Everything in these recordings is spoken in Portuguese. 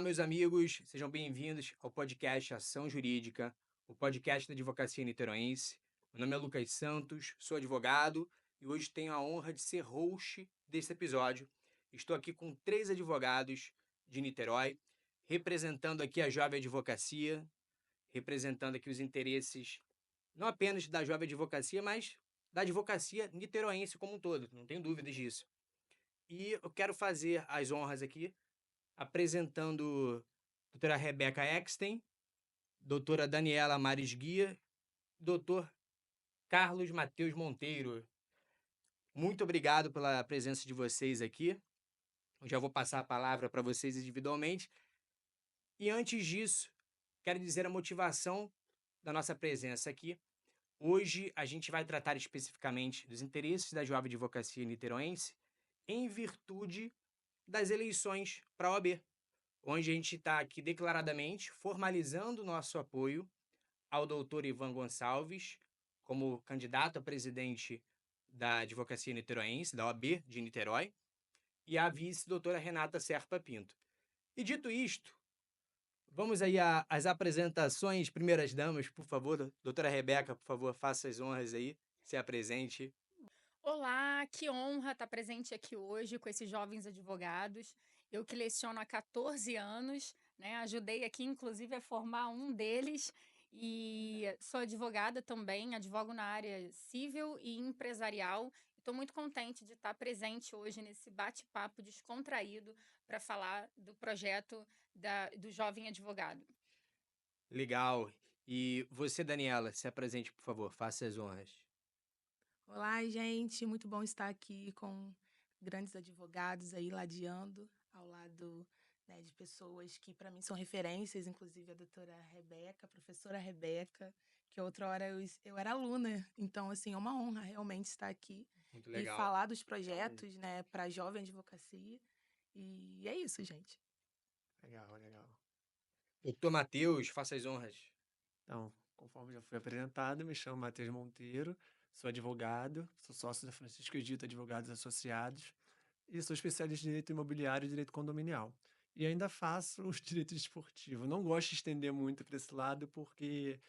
Meus amigos, sejam bem-vindos ao podcast Ação Jurídica, o podcast da Advocacia Niteroense. Meu nome é Lucas Santos, sou advogado e hoje tenho a honra de ser host desse episódio. Estou aqui com 3 advogados de Niterói, representando aqui a Jovem Advocacia, representando aqui os interesses não apenas da Jovem Advocacia, mas da advocacia niteroense como um todo, não tenho dúvidas disso. E eu quero fazer as honras aqui apresentando a doutora Rebeca Eckstein, doutora Daniela Mares Guia, doutor Carlos Mateus Monteiro. Muito obrigado pela presença de vocês aqui. Eu já vou passar a palavra para vocês individualmente. E antes disso, quero dizer a motivação da nossa presença aqui. Hoje a gente vai tratar especificamente dos interesses da Jovem Advocacia Niteroense em virtude das eleições para a OAB, onde a gente está aqui declaradamente formalizando o nosso apoio ao doutor Ivan Gonçalves como candidato a presidente da Advocacia Niteroense, da OAB de Niterói, e a vice doutora Renata Serpa Pinto. E dito isto, vamos aí às apresentações, primeiras damas, por favor. Doutora Rebeca, por favor, faça as honras aí, se apresente. Olá, que honra estar presente aqui hoje com esses jovens advogados. Eu que leciono há 14 anos, né? Ajudei aqui, inclusive, a formar um deles e sou advogada também, advogo na área civil e empresarial. Estou muito contente de estar presente hoje nesse bate-papo descontraído para falar do projeto do jovem advogado. Legal. E você, Daniela, se apresente, por favor, faça as honras. Olá, gente, muito bom estar aqui com grandes advogados aí ladeando ao lado, né, de pessoas que para mim são referências, inclusive a doutora Rebeca, a professora Rebeca, que outra hora eu era aluna, então assim, é uma honra realmente estar aqui Muito e legal. falar dos projetos, né, para a jovem advocacia. E é isso, gente. Legal, legal. Doutor Matheus, faça as honras. Então, conforme já foi apresentado, me chamo Matheus Monteiro, sou advogado, sou sócio da Francisco Egito Advogados Associados e sou especialista em direito imobiliário e direito condominial. E ainda faço o direito esportivo. Não gosto de estender muito para esse lado, porque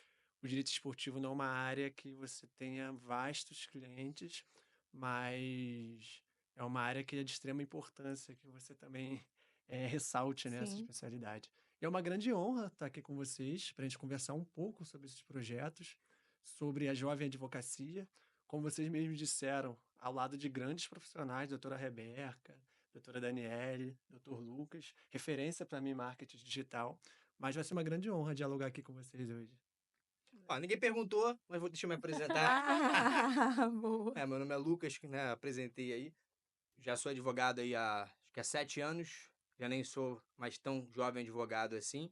o direito esportivo não é uma área que você tenha vastos clientes, mas é uma área que é de extrema importância, que você também ressalte nessa Sim. especialidade. E é uma grande honra estar aqui com vocês para a gente conversar um pouco sobre esses projetos, sobre a jovem advocacia. Como vocês mesmos disseram, ao lado de grandes profissionais, doutora Rebeca, doutora Daniele, doutor Lucas, referência para mim em marketing digital. Mas vai ser uma grande honra dialogar aqui com vocês hoje. Ó, ninguém perguntou, mas deixa eu me apresentar. Ah, boa. Meu nome é Lucas, né, apresentei aí. Já sou advogado aí acho que há 7 anos. Já nem sou mais tão jovem advogado assim.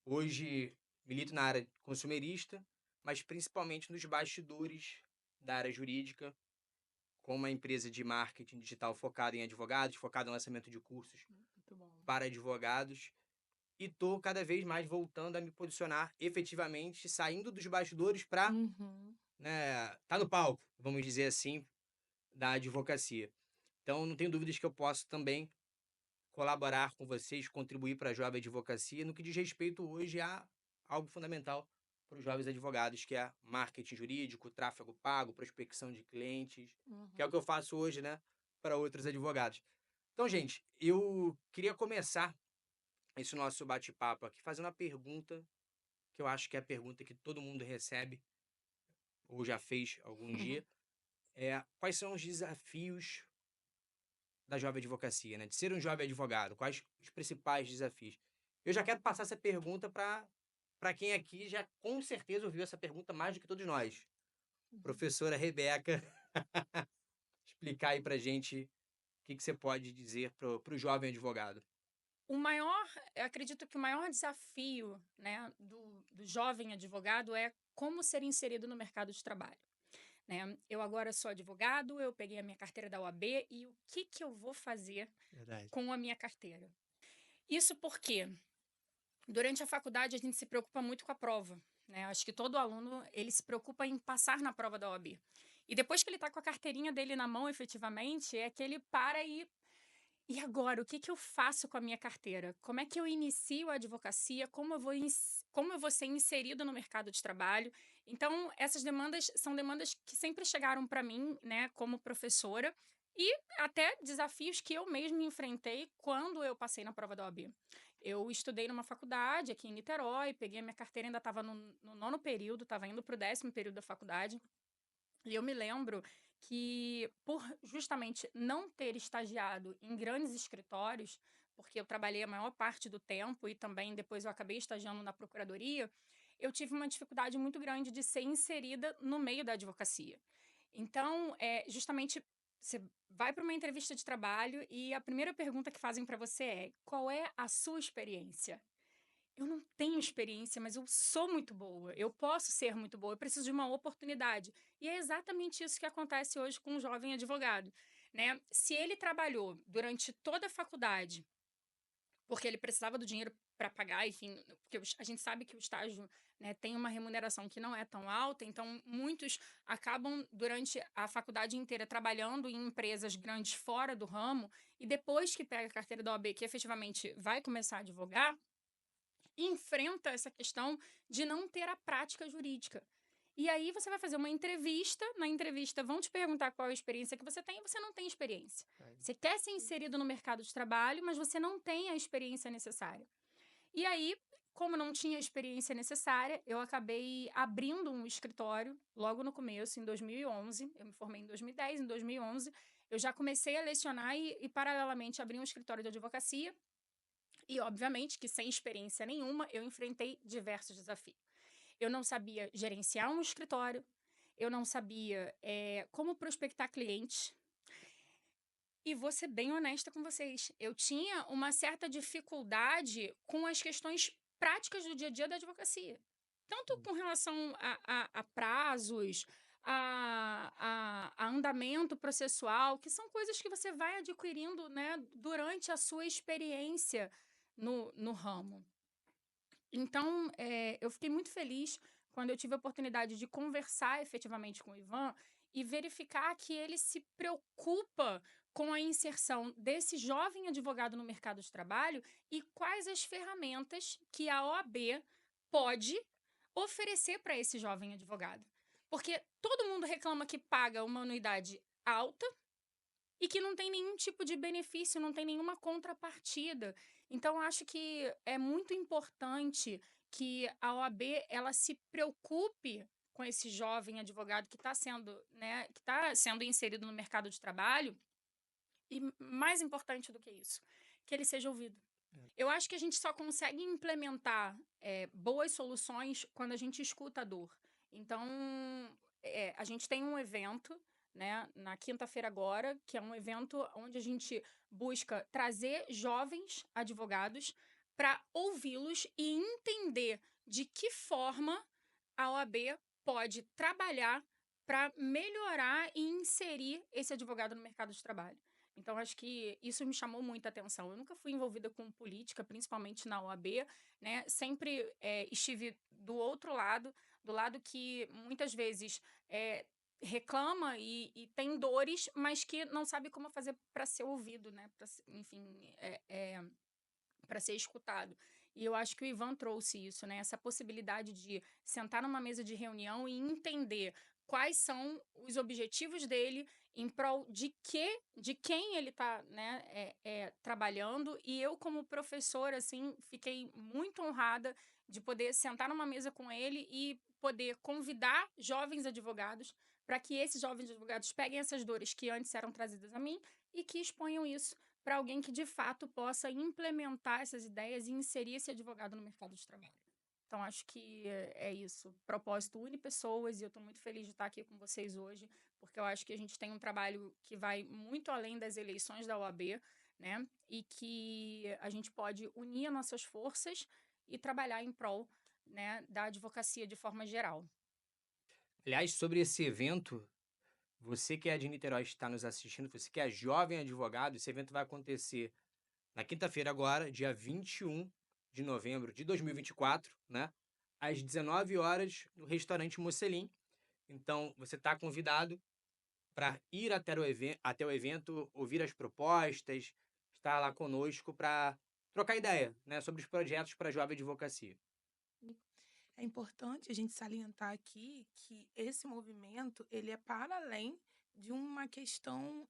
Hoje milito na área consumerista, mas principalmente nos bastidores da área jurídica, com uma empresa de marketing digital focada em advogados, focada no lançamento de cursos Muito bom. para advogados. E estou cada vez mais voltando a me posicionar efetivamente, saindo dos bastidores para, Uhum. né, tá no palco, vamos dizer assim, da advocacia. Então, não tenho dúvidas que eu posso também colaborar com vocês, contribuir para a jovem advocacia no que diz respeito hoje a algo fundamental para os jovens advogados, que é marketing jurídico, tráfego pago, prospecção de clientes, que é o que Uhum. eu faço hoje, né, para outros advogados. Então, gente, eu queria começar esse nosso bate-papo aqui fazendo uma pergunta que eu acho que é a pergunta que todo mundo recebe ou já fez algum dia, é quais são os desafios da jovem advocacia, né? De ser um jovem advogado, quais os principais desafios? Eu já quero passar essa pergunta para quem aqui já com certeza ouviu essa pergunta mais do que todos nós. Professora Rebeca, explicar aí para gente o que você pode dizer para o jovem advogado. Eu acredito que o maior desafio, né, do jovem advogado é como ser inserido no mercado de trabalho, né? Eu agora sou advogado, eu peguei a minha carteira da OAB e o que que eu vou fazer Verdade. com a minha carteira? Isso porque durante a faculdade a gente se preocupa muito com a prova, né? Acho que todo aluno ele se preocupa em passar na prova da OAB. E depois que ele está com a carteirinha dele na mão, efetivamente, é que ele para E agora, o que que eu faço com a minha carteira? Como é que eu inicio a advocacia? Como eu vou ser inserido no mercado de trabalho? Então, essas demandas são demandas que sempre chegaram para mim, né, como professora, e até desafios que eu mesma enfrentei quando eu passei na prova da OAB. Eu estudei numa faculdade aqui em Niterói, peguei a minha carteira, ainda estava no 9º período, estava indo para o 10º período da faculdade. E eu me lembro que, por justamente não ter estagiado em grandes escritórios, porque eu trabalhei a maior parte do tempo e também depois eu acabei estagiando na procuradoria, eu tive uma dificuldade muito grande de ser inserida no meio da advocacia. Então, justamente, você vai para uma entrevista de trabalho e a primeira pergunta que fazem para você é: qual é a sua experiência? Eu não tenho experiência, mas eu sou muito boa, eu posso ser muito boa, eu preciso de uma oportunidade. E é exatamente isso que acontece hoje com um jovem advogado, né? Se ele trabalhou durante toda a faculdade, porque ele precisava do dinheiro para pagar, enfim, porque a gente sabe que o estágio, né, tem uma remuneração que não é tão alta, então muitos acabam durante a faculdade inteira trabalhando em empresas grandes fora do ramo, e depois que pega a carteira da OAB, que efetivamente vai começar a advogar, enfrenta essa questão de não ter a prática jurídica. E aí você vai fazer uma entrevista, na entrevista vão te perguntar qual é a experiência que você tem e você não tem experiência. Você quer ser inserido no mercado de trabalho, mas você não tem a experiência necessária. E aí, como não tinha a experiência necessária, eu acabei abrindo um escritório logo no começo, em 2011. Eu me formei em 2010, em 2011 eu já comecei a lecionar e paralelamente, abri um escritório de advocacia. E, obviamente, que sem experiência nenhuma, eu enfrentei diversos desafios. Eu não sabia gerenciar um escritório, eu não sabia como prospectar clientes. E vou ser bem honesta com vocês, eu tinha uma certa dificuldade com as questões práticas do dia a dia da advocacia. Tanto com relação a prazos, a andamento processual, que são coisas que você vai adquirindo, né, durante a sua experiência no ramo. Então, eu fiquei muito feliz quando eu tive a oportunidade de conversar efetivamente com o Ivan e verificar que ele se preocupa com a inserção desse jovem advogado no mercado de trabalho e quais as ferramentas que a OAB pode oferecer para esse jovem advogado. Porque todo mundo reclama que paga uma anuidade alta e que não tem nenhum tipo de benefício, não tem nenhuma contrapartida. Então, acho que é muito importante que a OAB ela se preocupe com esse jovem advogado que está sendo, né, que tá sendo inserido no mercado de trabalho e, mais importante do que isso, que ele seja ouvido. Eu acho que a gente só consegue implementar boas soluções quando a gente escuta a dor. Então, a gente tem um evento, né, na quinta-feira agora, que é um evento onde a gente busca trazer jovens advogados para ouvi-los e entender de que forma a OAB pode trabalhar para melhorar e inserir esse advogado no mercado de trabalho. Então, acho que isso me chamou muita atenção. Eu nunca fui envolvida com política, principalmente na OAB, né? Sempre estive do outro lado, do lado que muitas vezes reclama e tem dores, mas que não sabe como fazer para ser ouvido, né? Enfim, para ser escutado. E eu acho que o Ivan trouxe isso, né? Essa possibilidade de sentar numa mesa de reunião e entender quais são os objetivos dele em prol de quem ele está, né, trabalhando. E eu, como professora, assim, fiquei muito honrada de poder sentar numa mesa com ele e poder convidar jovens advogados para que esses jovens advogados peguem essas dores que antes eram trazidas a mim e que exponham isso para alguém que de fato possa implementar essas ideias e inserir esse advogado no mercado de trabalho. Então, acho que é isso. O propósito une pessoas e eu estou muito feliz de estar aqui com vocês hoje, porque eu acho que a gente tem um trabalho que vai muito além das eleições da OAB, né? E que a gente pode unir as nossas forças e trabalhar em prol, né, da advocacia de forma geral. Aliás, sobre esse evento, você que é de Niterói está nos assistindo, você que é jovem advogado, esse evento vai acontecer na quinta-feira agora, dia 21 de novembro de 2024, né? Às 19 horas, no restaurante Mocelim. Então, você está convidado para ir até o evento, ouvir as propostas, estar lá conosco para trocar ideia, né, sobre os projetos para a Jovem Advocacia. É importante a gente salientar aqui que esse movimento ele é para além de uma questão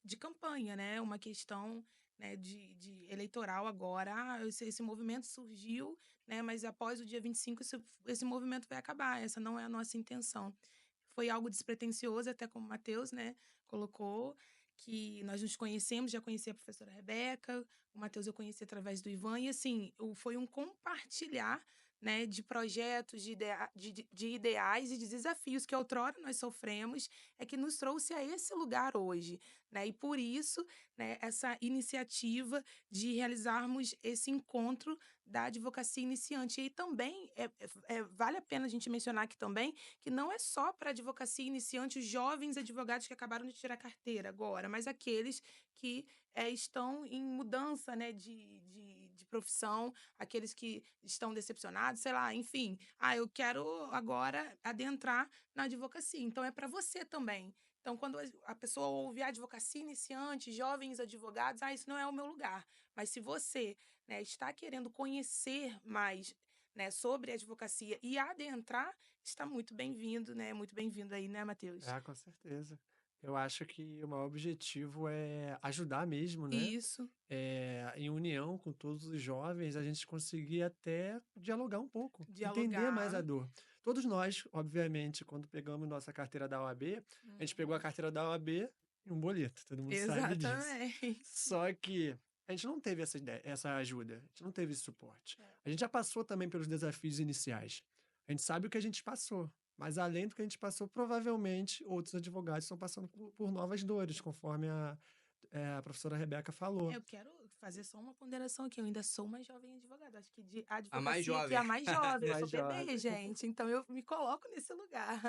de campanha, né? Uma questão, né, de eleitoral agora. Esse movimento surgiu, né, mas após o dia 25 esse movimento vai acabar. Essa não é a nossa intenção. Foi algo despretensioso, até como o Matheus, né, colocou, que nós nos conhecemos, já conheci a professora Rebeca, o Matheus eu conheci através do Ivan, e assim, foi um compartilhar, né, de projetos, de ideais e de desafios que outrora nós sofremos, é que nos trouxe a esse lugar hoje, né, e por isso, né, essa iniciativa de realizarmos esse encontro da advocacia iniciante. E também vale a pena a gente mencionar aqui também que não é só para advocacia iniciante os jovens advogados que acabaram de tirar carteira agora, mas aqueles que estão em mudança, né, de profissão, aqueles que estão decepcionados, sei lá, enfim. Eu quero agora adentrar na advocacia. Então, é para você também. Então, quando a pessoa ouve advocacia iniciante, jovens advogados, isso não é o meu lugar. Mas se você, né, está querendo conhecer mais, né, sobre a advocacia e adentrar, está muito bem-vindo, né? Muito bem-vindo aí, né, Matheus? Com certeza. Eu acho que o maior objetivo é ajudar mesmo, né? Isso, Em união com todos os jovens, a gente conseguir até dialogar um pouco, entender mais dialogar. a dor. Todos nós, obviamente, quando pegamos nossa carteira da OAB, a gente pegou a carteira da OAB e um boleto, todo mundo sabe disso. Exatamente. Só que a gente não teve essa ideia, essa ajuda, a gente não teve esse suporte. É. A gente já passou também pelos desafios iniciais. A gente sabe o que a gente passou, mas além do que a gente passou, provavelmente outros advogados estão passando por novas dores, conforme a professora Rebeca falou. Eu quero fazer só uma ponderação aqui. Eu ainda sou uma jovem advogada. Acho que de A mais advocacia aqui é jovem. a mais jovem. Eu Mais sou bebê, jovem. gente. Então eu me coloco nesse lugar.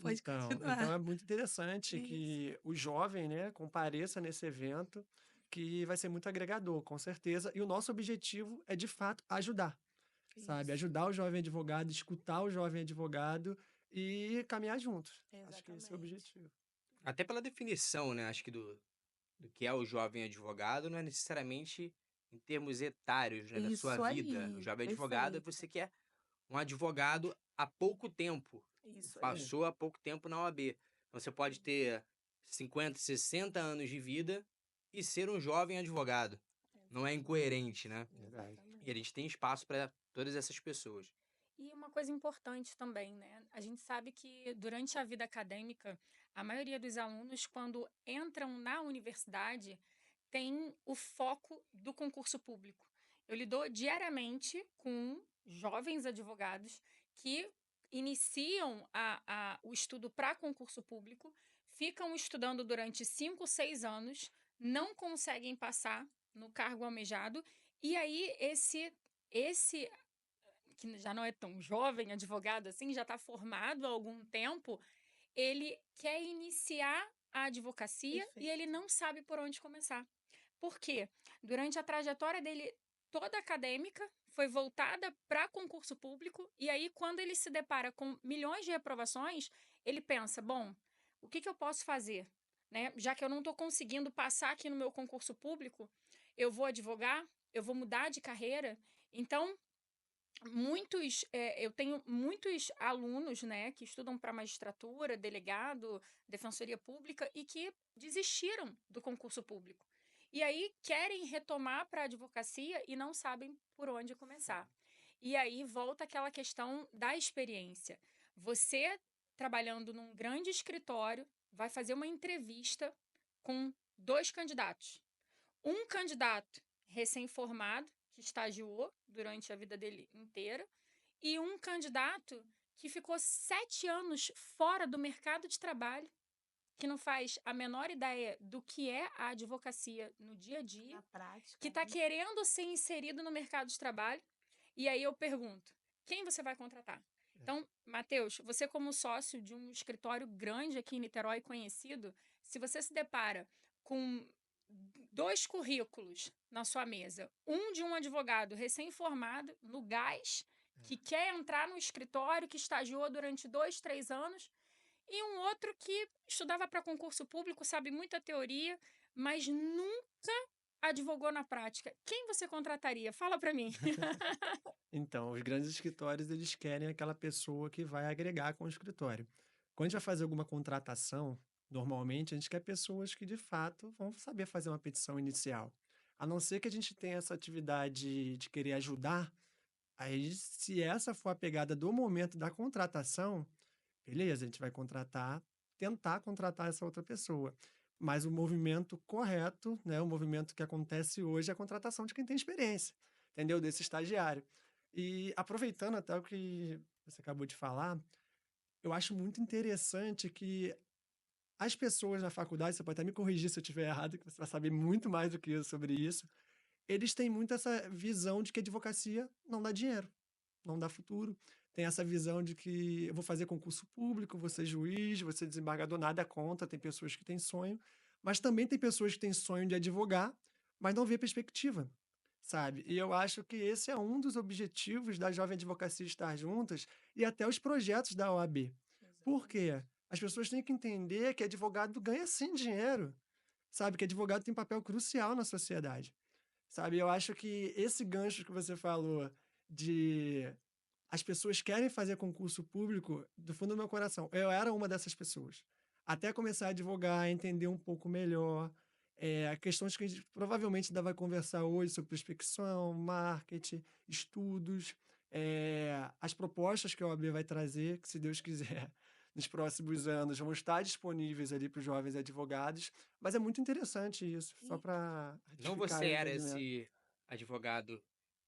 Pode Então continuar. é muito interessante Isso. que o jovem, né, compareça nesse evento, que vai ser muito agregador, com certeza. E o nosso objetivo é, de fato, ajudar, sabe? Isso. Ajudar o jovem advogado, escutar o jovem advogado e caminhar juntos. Acho que esse é o Exatamente. objetivo. Até pela definição, né, acho que do que é o jovem advogado, não é necessariamente em termos etários, né, da sua Isso vida. O aí. jovem advogado é Perfeito. você que é um advogado há pouco tempo, Isso aí. passou há pouco tempo na OAB. Então, você pode ter 50, 60 anos de vida e ser um jovem advogado. Não é incoerente, né? Verdade. Exatamente. E a gente tem espaço para todas essas pessoas. E uma coisa importante também, né? A gente sabe que durante a vida acadêmica, a maioria dos alunos, quando entram na universidade, tem o foco do concurso público. Eu lido diariamente com jovens advogados que iniciam o estudo para concurso público, ficam estudando durante 5, 6 anos, não conseguem passar no cargo almejado, e aí esse que já não é tão jovem, advogado assim, já está formado há algum tempo, ele quer iniciar a advocacia e ele Perfeito. não sabe por onde começar. Por quê? Durante a trajetória dele toda acadêmica, foi voltada para concurso público, e aí quando ele se depara com milhões de reprovações, ele pensa, bom, o que eu posso fazer? Né? Já que eu não estou conseguindo passar aqui no meu concurso público, eu vou advogar, eu vou mudar de carreira. Então, eu tenho muitos alunos, né, que estudam para magistratura, delegado, defensoria pública e que desistiram do concurso público. E aí querem retomar para a advocacia e não sabem por onde começar. E aí volta aquela questão da experiência. Você, trabalhando num grande escritório, vai fazer uma entrevista com 2 candidatos. Um candidato recém-formado, que estagiou durante a vida dele inteira, e um candidato que ficou 7 anos fora do mercado de trabalho, que não faz a menor ideia do que é a advocacia no dia a dia, Na prática, que está né? querendo ser inserido no mercado de trabalho. E aí eu pergunto, quem você vai contratar? Então, Matheus, você como sócio de um escritório grande aqui em Niterói, conhecido, se você se depara com 2 currículos na sua mesa, um de um advogado recém-formado no gás, que quer entrar no escritório, que estagiou durante 2, 3 anos, e um outro que estudava para concurso público, sabe muita teoria, mas nunca advogou na prática. Quem você contrataria? Fala para mim. Então, os grandes escritórios, eles querem aquela pessoa que vai agregar com o escritório. Quando a gente vai fazer alguma contratação, normalmente a gente quer pessoas que, de fato, vão saber fazer uma petição inicial. A não ser que a gente tenha essa atividade de querer ajudar, aí, se essa for a pegada do momento da contratação, beleza, a gente vai contratar, tentar contratar essa outra pessoa. Mas o movimento correto, né, o movimento que acontece hoje é a contratação de quem tem experiência, entendeu? Desse estagiário. E aproveitando até o que você acabou de falar, eu acho muito interessante que as pessoas na faculdade, você pode até me corrigir se eu estiver errado, que você vai saber muito mais do que eu sobre isso, eles têm muito essa visão de que a advocacia não dá dinheiro, não dá futuro. Tem essa visão de que eu vou fazer concurso público, vou ser juiz, vou ser desembargador, nada contra. Tem pessoas que têm sonho, mas também tem pessoas que têm sonho de advogar, mas não vê perspectiva, sabe? E eu acho que esse é um dos objetivos da Jovem Advocacia estar juntas e até os projetos da OAB. Por Exatamente. quê? As pessoas têm que entender que advogado ganha sim dinheiro, sabe? Que advogado tem papel crucial na sociedade. Sabe, eu acho que esse gancho que você falou de as pessoas querem fazer concurso público, do fundo do meu coração, eu era uma dessas pessoas. Até começar a advogar, entender um pouco melhor, questões que a gente provavelmente ainda vai conversar hoje sobre prospecção, marketing, estudos, as propostas que a OAB vai trazer, que se Deus quiser, nos próximos anos vão estar disponíveis ali para os jovens advogados, mas é muito interessante isso, só E para Não retificar você o era entendimento. esse advogado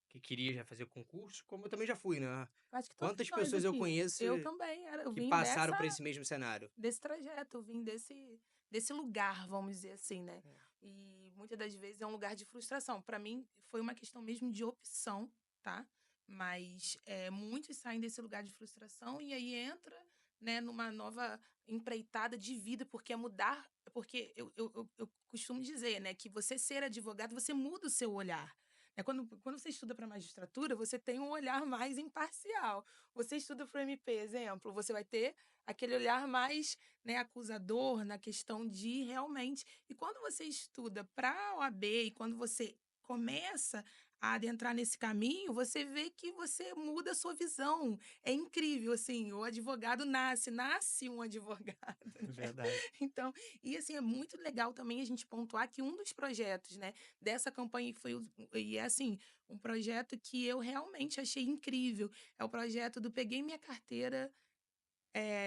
que queria já fazer concurso, como eu também já fui, né? eu acho que todos Quantas nós pessoas eu aqui, conheço eu também era, eu que vim passaram por esse mesmo cenário? desse trajeto, eu vim desse lugar, vamos dizer assim, né? E muitas das vezes é um lugar de frustração. Para mim foi uma questão mesmo de opção, tá? Mas muitos saem desse lugar de frustração e aí entra, né, numa nova empreitada de vida, porque é mudar, porque eu costumo dizer, né, que você ser advogado, você muda o seu olhar. Né? Quando você estuda para magistratura, você tem um olhar mais imparcial. Você estuda para o MP, exemplo, você vai ter aquele olhar mais, né, acusador na questão de realmente. E quando você estuda para a OAB e quando você começa a adentrar nesse caminho, você vê que você muda a sua visão. É incrível, assim, o advogado nasce um advogado, né? Verdade. Então, e assim, é muito legal também a gente pontuar que um dos projetos, né, dessa campanha e é assim, um projeto que eu realmente achei incrível, é o projeto do Peguei Minha Carteira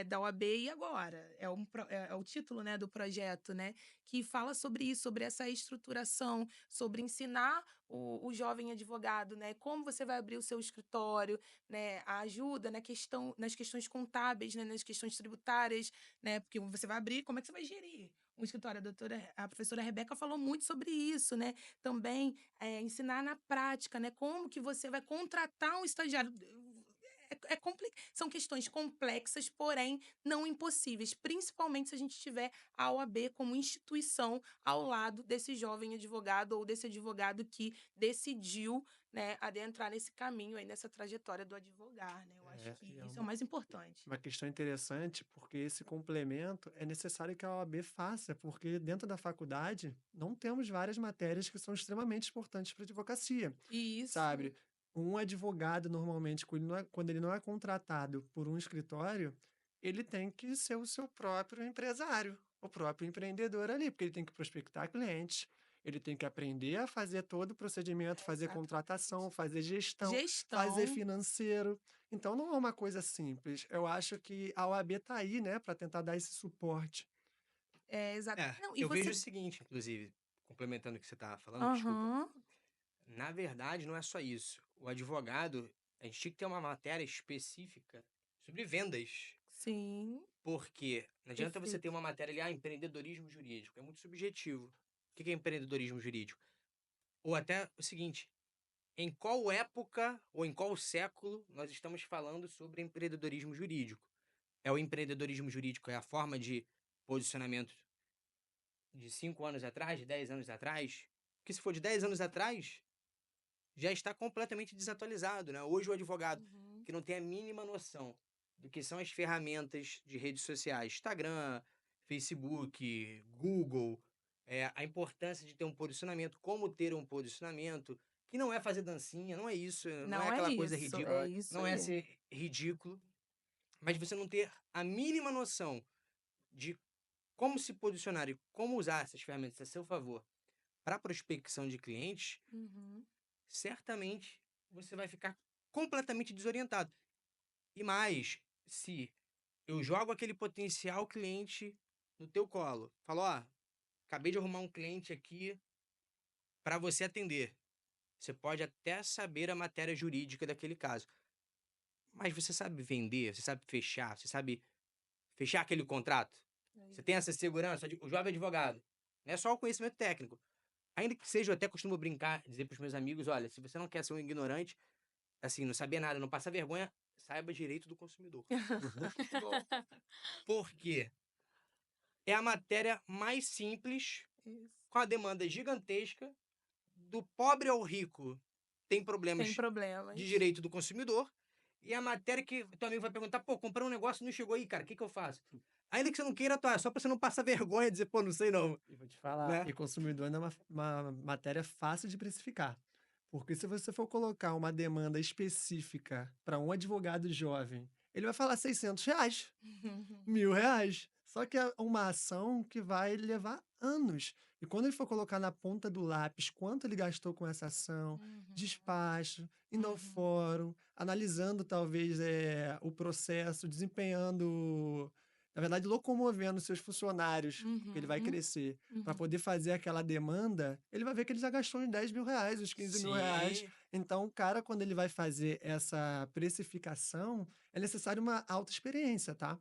da OAB e agora. É o título, né, do projeto, né, que fala sobre isso, sobre essa estruturação, sobre ensinar o jovem advogado, né, como você vai abrir o seu escritório, né, a ajuda nas questões contábeis, né, nas questões tributárias, né, porque você vai abrir, como é que você vai gerir? Um escritório, a professora Rebeca falou muito sobre isso, né? Também ensinar na prática, né? Como que você vai contratar um estagiário são questões complexas, porém não impossíveis, principalmente se a gente tiver a OAB como instituição ao lado desse jovem advogado ou desse advogado que decidiu, né, adentrar nesse caminho aí, nessa trajetória do advogar, né? Eu acho que E é isso é o mais importante. uma questão interessante, porque esse complemento é necessário que a OAB faça, porque dentro da faculdade não temos várias matérias que são extremamente importantes para a advocacia, E isso sabe? Um advogado, normalmente, quando ele não é contratado por um escritório, ele tem que ser o seu próprio empresário, o próprio empreendedor ali, porque ele tem que prospectar clientes, ele tem que aprender a fazer todo o procedimento, é fazer contratação, exatamente. fazer gestão, fazer Gestão financeiro. Então não é uma coisa simples. Eu acho que a OAB está aí, né, para tentar dar esse suporte. é exato. É, Não, e eu vejo o você. seguinte, inclusive, complementando o que você estava falando, desculpa. Aham. Na verdade, não é só isso. O advogado, a gente tinha que ter uma matéria específica sobre vendas. Sim, Porque não adianta você ter perfeito. uma matéria ali, empreendedorismo jurídico. É muito subjetivo. O que é empreendedorismo jurídico? Ou até o seguinte, em qual época ou em qual século nós estamos falando sobre empreendedorismo jurídico? É o empreendedorismo jurídico, é a forma de posicionamento de 5 anos atrás, de 10 anos atrás? Porque se for de 10 anos atrás, já está completamente desatualizado, né? Hoje o advogado Uhum. que não tem a mínima noção do que são as ferramentas de redes sociais, Instagram, Facebook, Google, a importância de ter um posicionamento, como ter um posicionamento, que não é fazer dancinha, não é isso, não é Não é aquela coisa isso, ridícula, é isso não é aí. ser ridículo, mas você não ter a mínima noção de como se posicionar e como usar essas ferramentas a seu favor para prospecção de clientes, Uhum. certamente você vai ficar completamente desorientado. E mais, se eu jogo aquele potencial cliente no teu colo, falo, ó, acabei de arrumar um cliente aqui para você atender. Você pode até saber a matéria jurídica daquele caso, mas você sabe vender, você sabe fechar, você sabe fechar aquele contrato? É Você tem isso. essa segurança? O jovem advogado, não é só o conhecimento técnico. Ainda que seja, eu até costumo brincar, dizer para os meus amigos, olha, se você não quer ser um ignorante, assim, não saber nada, não passar vergonha, saiba direito do consumidor. Bom, Por quê? É a matéria mais simples, isso. com a demanda gigantesca, do pobre ao rico tem Tem problemas de problemas. direito do consumidor, e a matéria que teu amigo vai perguntar, pô, comprei um negócio e não chegou aí, cara, o que que eu faço? Ainda que você não queira atuar, só pra você não passar vergonha e dizer, pô, não sei não, E vou te falar, né? e consumidor não é uma matéria fácil de precificar. Porque se você for colocar uma demanda específica para um advogado jovem, ele vai falar R$ 600. R$ 1.000. Só que é uma ação que vai levar anos. E quando ele for colocar na ponta do lápis quanto ele gastou com essa ação, Uhum. despacho, indo ao Uhum. fórum, analisando talvez o processo, desempenhando, na verdade, locomovendo seus funcionários, porque ele vai Uhum. crescer, para Uhum. poder fazer aquela demanda, ele vai ver que ele já gastou uns R$ 10.000, uns R$ 15.000. Sim, Então, o cara, quando ele vai fazer essa precificação, é necessário uma alta experiência, tá?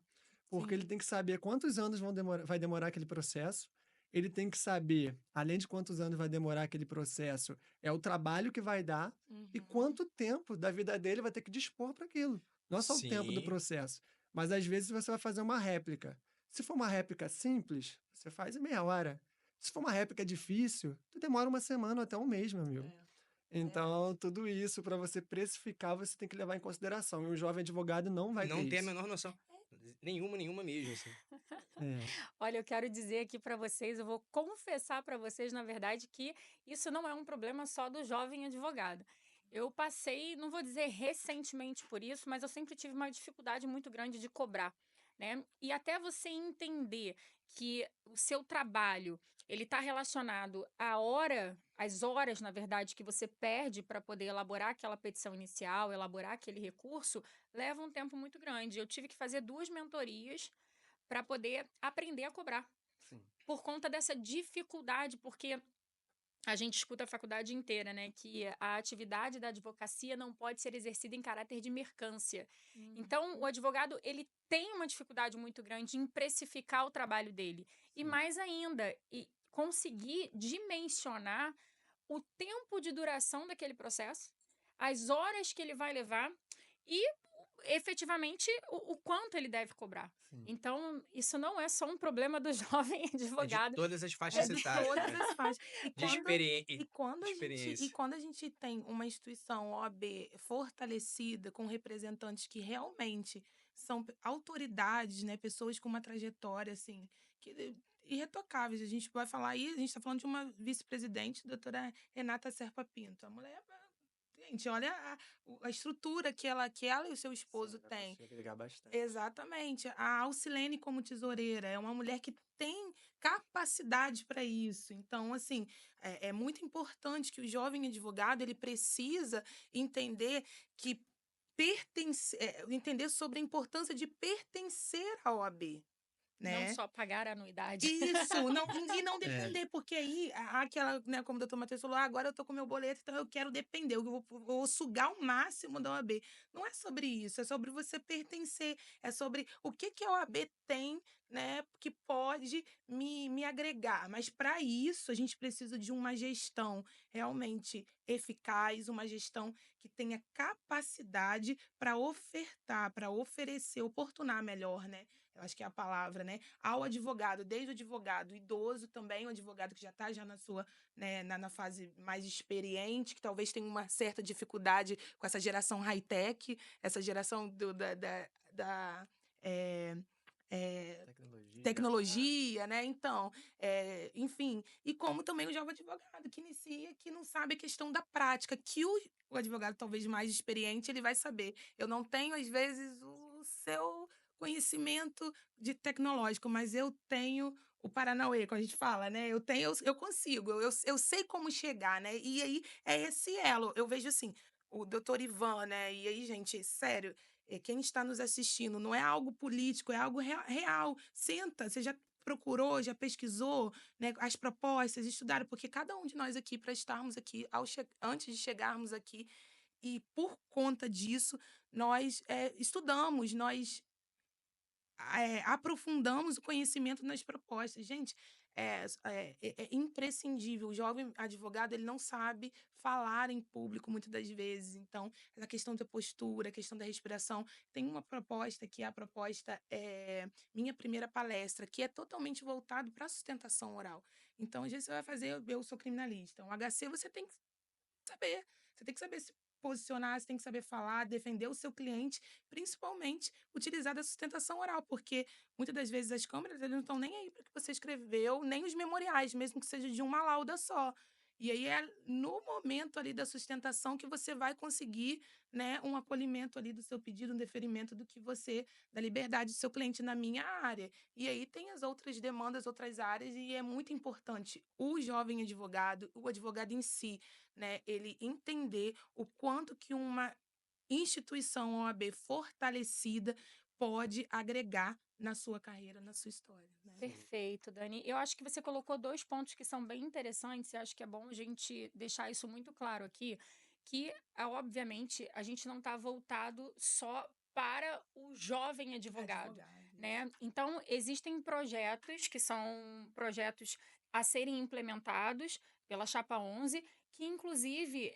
Porque ele Sim. tem que saber quantos anos vai demorar aquele processo. Ele tem que saber, além de quantos anos vai demorar aquele processo, é o trabalho que vai dar e Uhum. quanto tempo da vida dele vai ter que dispor para aquilo. Não é só o tempo do sim. processo, mas às vezes você vai fazer uma réplica. Se for uma réplica simples, você faz em meia hora. Se for uma réplica difícil, tu demora uma semana ou até um mês, meu amigo. É, verdade. Então, tudo isso para você precificar, você tem que levar em consideração. E um jovem advogado não vai ter Não tem a isso. menor noção. Nenhuma mesmo, assim. É. Olha, eu quero dizer aqui para vocês, eu vou confessar para vocês, na verdade, que isso não é um problema só do jovem advogado. Eu passei, não vou dizer recentemente por isso, mas eu sempre tive uma dificuldade muito grande de cobrar, né? E até você entender que o seu trabalho, ele está relacionado à hora, às horas, na verdade, que você perde para poder elaborar aquela petição inicial, elaborar aquele recurso, leva um tempo muito grande. Eu tive que fazer 2 mentorias para poder aprender a cobrar. Sim. Por conta dessa dificuldade, porque a gente escuta a faculdade inteira, né, que a atividade da advocacia não pode ser exercida em caráter de mercância. Então, o Uhum. advogado, ele tem uma dificuldade muito grande em precificar o trabalho dele. E Sim. mais ainda, e conseguir dimensionar o tempo de duração daquele processo, as horas que ele vai levar e efetivamente o quanto ele deve cobrar. Sim. Então, isso não é só um problema do jovem É de advogado, todas as faixas é É de etárias, todas né? as faixas. E De quando, e quando a gente, e experiência. quando a gente tem uma instituição OAB fortalecida, com representantes que realmente são autoridades, né, pessoas com uma trajetória assim, que irretocáveis. A gente vai falar aí, a gente está falando de uma vice-presidente, doutora Renata Serpa Pinto. A mulher, gente, olha a estrutura que ela e o seu Sim, esposo dá pra têm. se agregar bastante. Exatamente. A Alcilene como tesoureira é uma mulher que tem capacidade para isso. Então, assim, é muito importante que o jovem advogado ele precisa entender que entender sobre a importância de pertencer à OAB, não né? só pagar a anuidade. Isso, não, e não É. depender, porque aí aquela, né, como o doutor Matheus falou, agora eu tô com meu boleto, então eu quero depender, eu vou sugar o máximo da OAB. Não é sobre isso, é sobre você pertencer, é sobre o que que a OAB tem, né, que pode me agregar. Mas para isso, a gente precisa de uma gestão realmente eficaz, uma gestão que tenha capacidade para ofertar, para oferecer, oportunar melhor, né? Eu acho que é a palavra, né? Ao advogado, desde o advogado idoso também, o advogado que já está já na sua, né, na fase mais experiente, que talvez tenha uma certa dificuldade com essa geração high-tech, essa geração da, eh, tecnologia, né? Então, enfim, e como também o jovem advogado que inicia, que não sabe a questão da prática, que o advogado talvez mais experiente, ele vai saber. Eu não tenho, às vezes, o seu conhecimento de tecnológico, mas eu tenho o Paranauê, como a gente fala, né? Eu consigo, eu sei como chegar, né? E aí é esse elo. Eu vejo assim, o doutor Ivan, né? E aí, gente, sério, quem está nos assistindo, não é algo político, é algo real. Senta, você já procurou, já pesquisou, né, as propostas, estudaram, porque cada um de nós aqui, para estarmos aqui, antes de chegarmos aqui, e por conta disso, nós estudamos, nós aprofundamos o conhecimento nas propostas. Gente, é imprescindível. O jovem advogado, ele não sabe falar em público muitas das vezes. Então, a questão da postura, a questão da respiração. Tem uma proposta que é a proposta Minha Primeira Palestra, que é totalmente voltado para a sustentação oral. Então, às vezes você vai fazer, eu sou criminalista. Um HC você tem que saber. Você tem que saber se posicionar, você tem que saber falar, defender o seu cliente, principalmente utilizar da sustentação oral, porque muitas das vezes as câmeras eles não estão nem aí para o que você escreveu, nem os memoriais, mesmo que seja de uma lauda só. E aí é no momento ali da sustentação que você vai conseguir, né, um acolhimento ali do seu pedido, um deferimento da liberdade do seu cliente na minha área. E aí tem as outras demandas, outras áreas, e é muito importante o jovem advogado, o advogado em si, né, ele entender o quanto que uma instituição OAB fortalecida pode agregar na sua carreira, na sua história, né? Perfeito, Dani. Eu acho que você colocou dois pontos que são bem interessantes e acho que é bom a gente deixar isso muito claro aqui, que, obviamente, a gente não está voltado só para o jovem advogado, né? Então, existem projetos que são projetos a serem implementados pela Chapa 11, que, inclusive,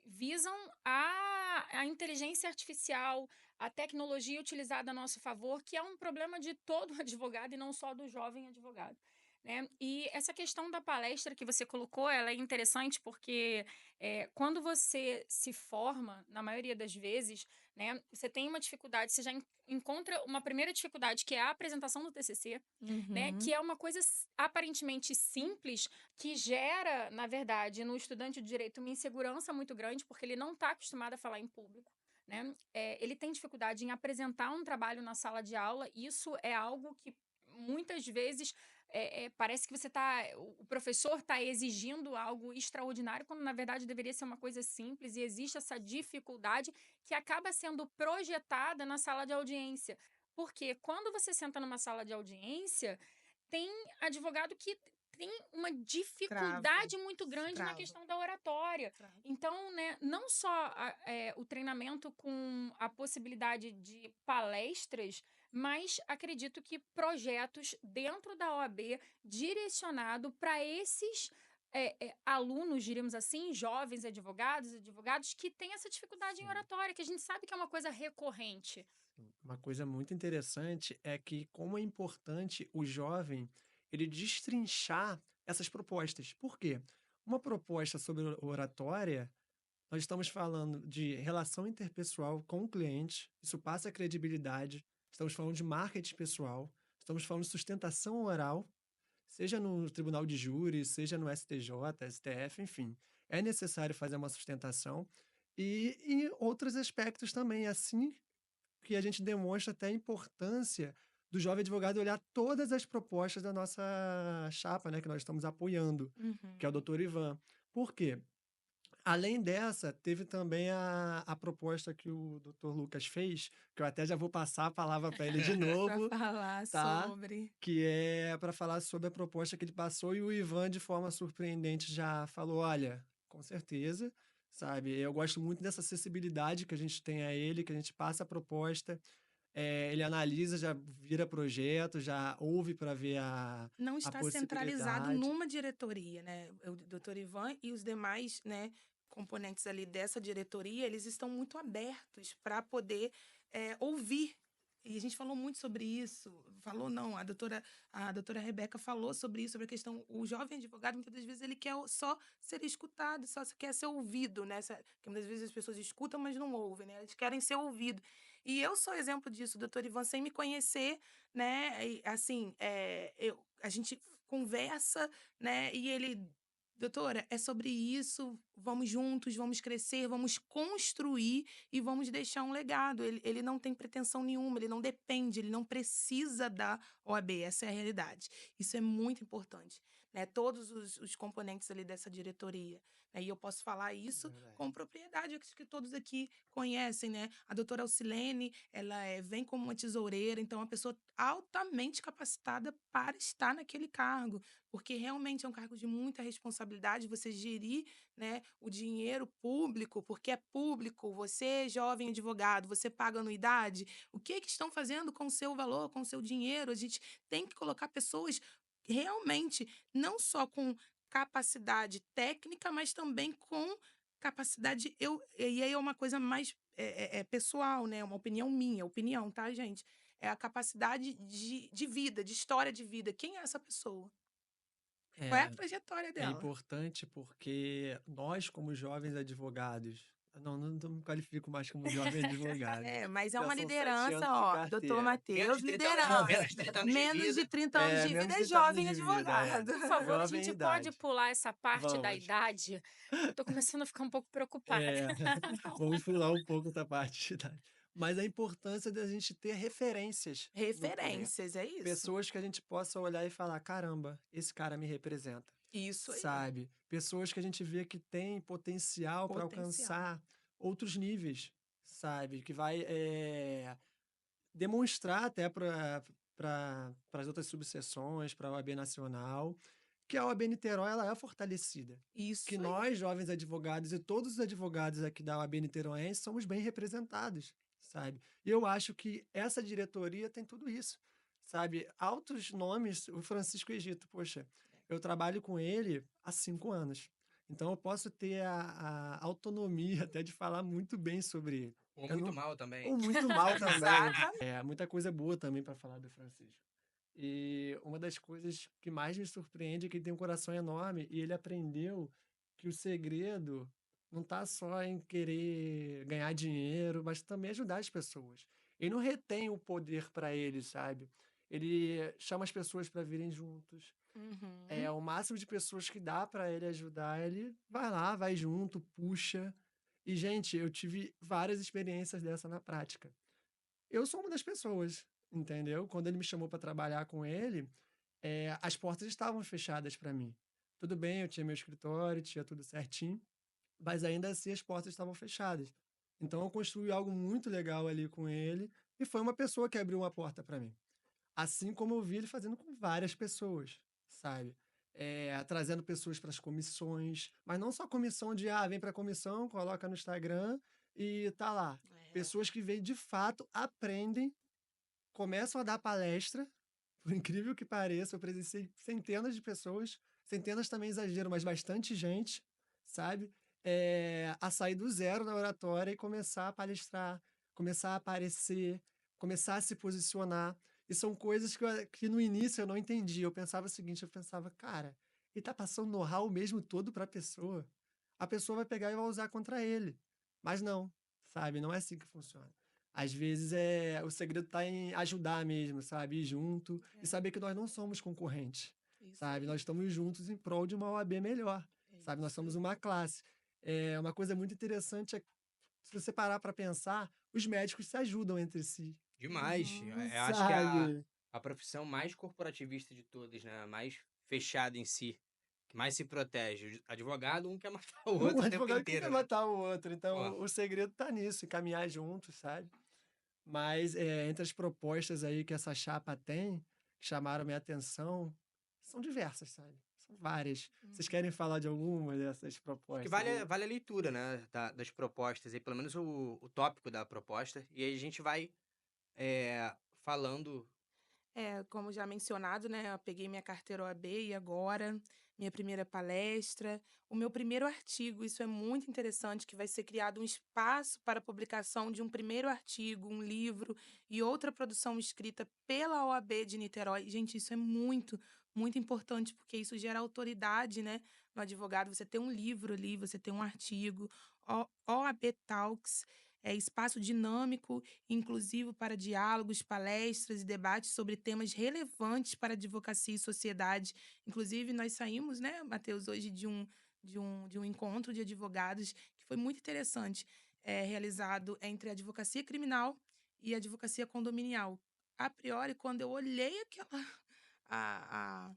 visam a inteligência artificial, a tecnologia utilizada a nosso favor, que é um problema de todo advogado e não só do jovem advogado, né? E essa questão da palestra que você colocou, ela é interessante porque quando você se forma, na maioria das vezes, né, você tem uma dificuldade, você já encontra uma primeira dificuldade, que é a apresentação do TCC, né, que é uma coisa aparentemente simples, que gera, na verdade, no estudante de direito uma insegurança muito grande, porque ele não está acostumado a falar em público, né? Ele tem dificuldade em apresentar um trabalho na sala de aula. Isso é algo que muitas vezes parece que o professor está exigindo algo extraordinário, quando na verdade deveria ser uma coisa simples, e existe essa dificuldade que acaba sendo projetada na sala de audiência. Porque quando você senta numa sala de audiência, tem advogado que tem uma dificuldade muito grande na questão da oratória. Então, né, não só o treinamento com a possibilidade de palestras, mas acredito que projetos dentro da OAB direcionado para esses alunos, diríamos assim, jovens advogados que têm essa dificuldade em oratória, que a gente sabe que é uma coisa recorrente. Uma coisa muito interessante é que como é importante o jovem ele destrinchar essas propostas. Por quê? Uma proposta sobre oratória, nós estamos falando de relação interpessoal com o cliente, isso passa credibilidade, estamos falando de marketing pessoal, estamos falando de sustentação oral, seja no tribunal de júri, seja no STJ, STF, enfim. É necessário fazer uma sustentação e em outros aspectos também, assim que a gente demonstra até a importância do jovem advogado olhar todas as propostas da nossa chapa, né, que nós estamos apoiando, que é o doutor Ivan. Por quê? Além dessa, teve também a proposta que o doutor Lucas fez, que eu até já vou passar a palavra para ele de novo, Para falar tá? sobre. Que é para falar sobre a proposta que ele passou e o Ivan, de forma surpreendente, já falou: olha, com certeza, sabe? Eu gosto muito dessa acessibilidade que a gente tem a ele, que a gente passa a proposta, ele analisa, já vira projeto, já ouve para ver Não a está centralizado possibilidade. numa diretoria, né? O doutor Ivan e os demais, né, componentes ali dessa diretoria, eles estão muito abertos para poder ouvir E a gente falou muito sobre isso. Falou, não, a doutora Rebeca falou sobre isso, sobre a questão. O jovem advogado, muitas das vezes, ele quer só ser escutado, só quer ser ouvido, né? Porque muitas vezes as pessoas escutam, mas não ouvem, né? Eles querem ser ouvidos. E eu sou exemplo disso, doutor Ivan, sem me conhecer, né? E, assim, a gente conversa, né? E ele. Doutora, é sobre isso, vamos juntos, vamos crescer, vamos construir e vamos deixar um legado. Ele não tem pretensão nenhuma, ele não depende, ele não precisa da OAB, essa é a realidade. Isso é muito importante, né? Todos os componentes ali dessa diretoria, né? E eu posso falar isso Verdade. com propriedade, acho que todos aqui conhecem, né? A doutora Alcilene, ela vem como uma tesoureira, então é uma pessoa altamente capacitada para estar naquele cargo, porque realmente é um cargo de muita responsabilidade, você gerir, né, o dinheiro público, porque é público, você, jovem advogado, você paga anuidade, o que estão fazendo com o seu valor, com o seu dinheiro? A gente tem que colocar pessoas realmente, não só com capacidade técnica, mas também com capacidade. E aí é uma coisa mais pessoal, né? Uma opinião minha, opinião, tá, gente? É a capacidade de vida, de história de vida. Quem é essa pessoa? Qual é a É, trajetória é dela? importante porque nós, como jovens advogados, não me qualifico mais como jovem advogado. Mas é Já uma são 7 liderança, anos de ó, doutor carteira. Menos Matheus, de 30 anos, liderança. menos de 30 anos de Menos de vida. 30 anos de Menos vida de é 30 anos jovem de vida, advogado. Por favor, a Jovem gente pode idade. pular essa parte da Vamos. idade? Eu tô começando a ficar um pouco preocupada. É, vamos pular um pouco essa parte de idade. Mas a importância da gente ter referências no poder. Referências, é isso. Pessoas que a gente possa olhar e falar: caramba, esse cara me representa. Isso aí. Sabe? Pessoas que a gente vê que tem potencial para Potencial. alcançar outros níveis, sabe? Que vai demonstrar até para as outras subseções, para a OAB Nacional, que a OAB Niterói ela é fortalecida. Que Isso aí. nós, jovens advogados, e todos os advogados aqui da OAB Niteróiense somos bem representados, sabe? E eu acho que essa diretoria tem tudo isso, sabe? Altos nomes, o Francisco Egito, poxa, eu trabalho com ele há 5 anos. Então eu posso ter a autonomia até de falar muito bem sobre ele. Ou Eu muito não, mal também. ou muito mal também. Exatamente. Muita coisa boa também para falar do Francisco. E uma das coisas que mais me surpreende é que ele tem um coração enorme e ele aprendeu que o segredo não tá só em querer ganhar dinheiro, mas também ajudar as pessoas. Ele não retém o poder para ele, sabe? Ele chama as pessoas para virem juntos. Uhum. O máximo de pessoas que dá para ele ajudar, ele vai lá, vai junto, puxa. E, gente, eu tive várias experiências dessa na prática. Eu sou uma das pessoas, entendeu? Quando ele me chamou para trabalhar com ele, as portas estavam fechadas para mim. Tudo bem, eu tinha meu escritório, tinha tudo certinho, mas ainda assim as portas estavam fechadas. Então eu construí algo muito legal ali com ele e foi uma pessoa que abriu uma porta para mim. Assim como eu vi ele fazendo com várias pessoas, sabe? Trazendo pessoas para as comissões, mas não só comissão de, vem para a comissão, coloca no Instagram e tá lá. Pessoas que vêm de fato, aprendem, começam a dar palestra, por incrível que pareça, eu presenciei centenas de pessoas, centenas também exagero, mas bastante gente, sabe? A sair do zero na oratória e começar a palestrar, começar a aparecer, começar a se posicionar. E são coisas que no início eu não entendi. Eu pensava o seguinte, eu pensava, cara, ele tá passando know-how mesmo todo para a pessoa. A pessoa vai pegar e vai usar contra ele. Mas não, sabe? Não é assim que funciona. Às vezes o segredo está em ajudar mesmo, sabe? Ir junto e saber que nós não somos concorrentes, Isso sabe? aí. Nós estamos juntos em prol de uma OAB melhor, sabe? Nós Isso somos aí. uma classe. Uma coisa muito interessante é, se você parar para pensar, os médicos se ajudam entre si, Demais. Uhum. Eu acho que é sabe? a profissão mais corporativista de todas, né? Mais fechada em si, que mais se protege. O advogado, um quer matar o Um outro o tempo advogado que quer inteiro, né? matar o outro. Pô, Então, o segredo tá nisso, em caminhar juntos, sabe? Mas entre as propostas aí que essa chapa tem, que chamaram minha atenção, são diversas, sabe? São várias. Vocês Uhum. querem falar de alguma dessas acho que propostas vale, aí? vale a leitura, né? Das propostas, aí, pelo menos o tópico da proposta. E aí a gente vai falando Como já mencionado, né, eu peguei minha carteira OAB e agora, minha primeira palestra, o meu primeiro artigo, isso é muito interessante, que vai ser criado um espaço para a publicação de um primeiro artigo, um livro e outra produção escrita pela OAB de Niterói. Gente, isso é muito, muito importante, porque isso gera autoridade, né, no advogado. Você ter um livro ali, você ter um artigo, OAB Talks, é espaço dinâmico inclusivo para diálogos, palestras e debates sobre temas relevantes para a advocacia e sociedade. Inclusive, nós saímos, né, Matheus, hoje de um encontro de advogados que foi muito interessante, realizado entre a advocacia criminal e a advocacia condominial. A priori, quando eu olhei a,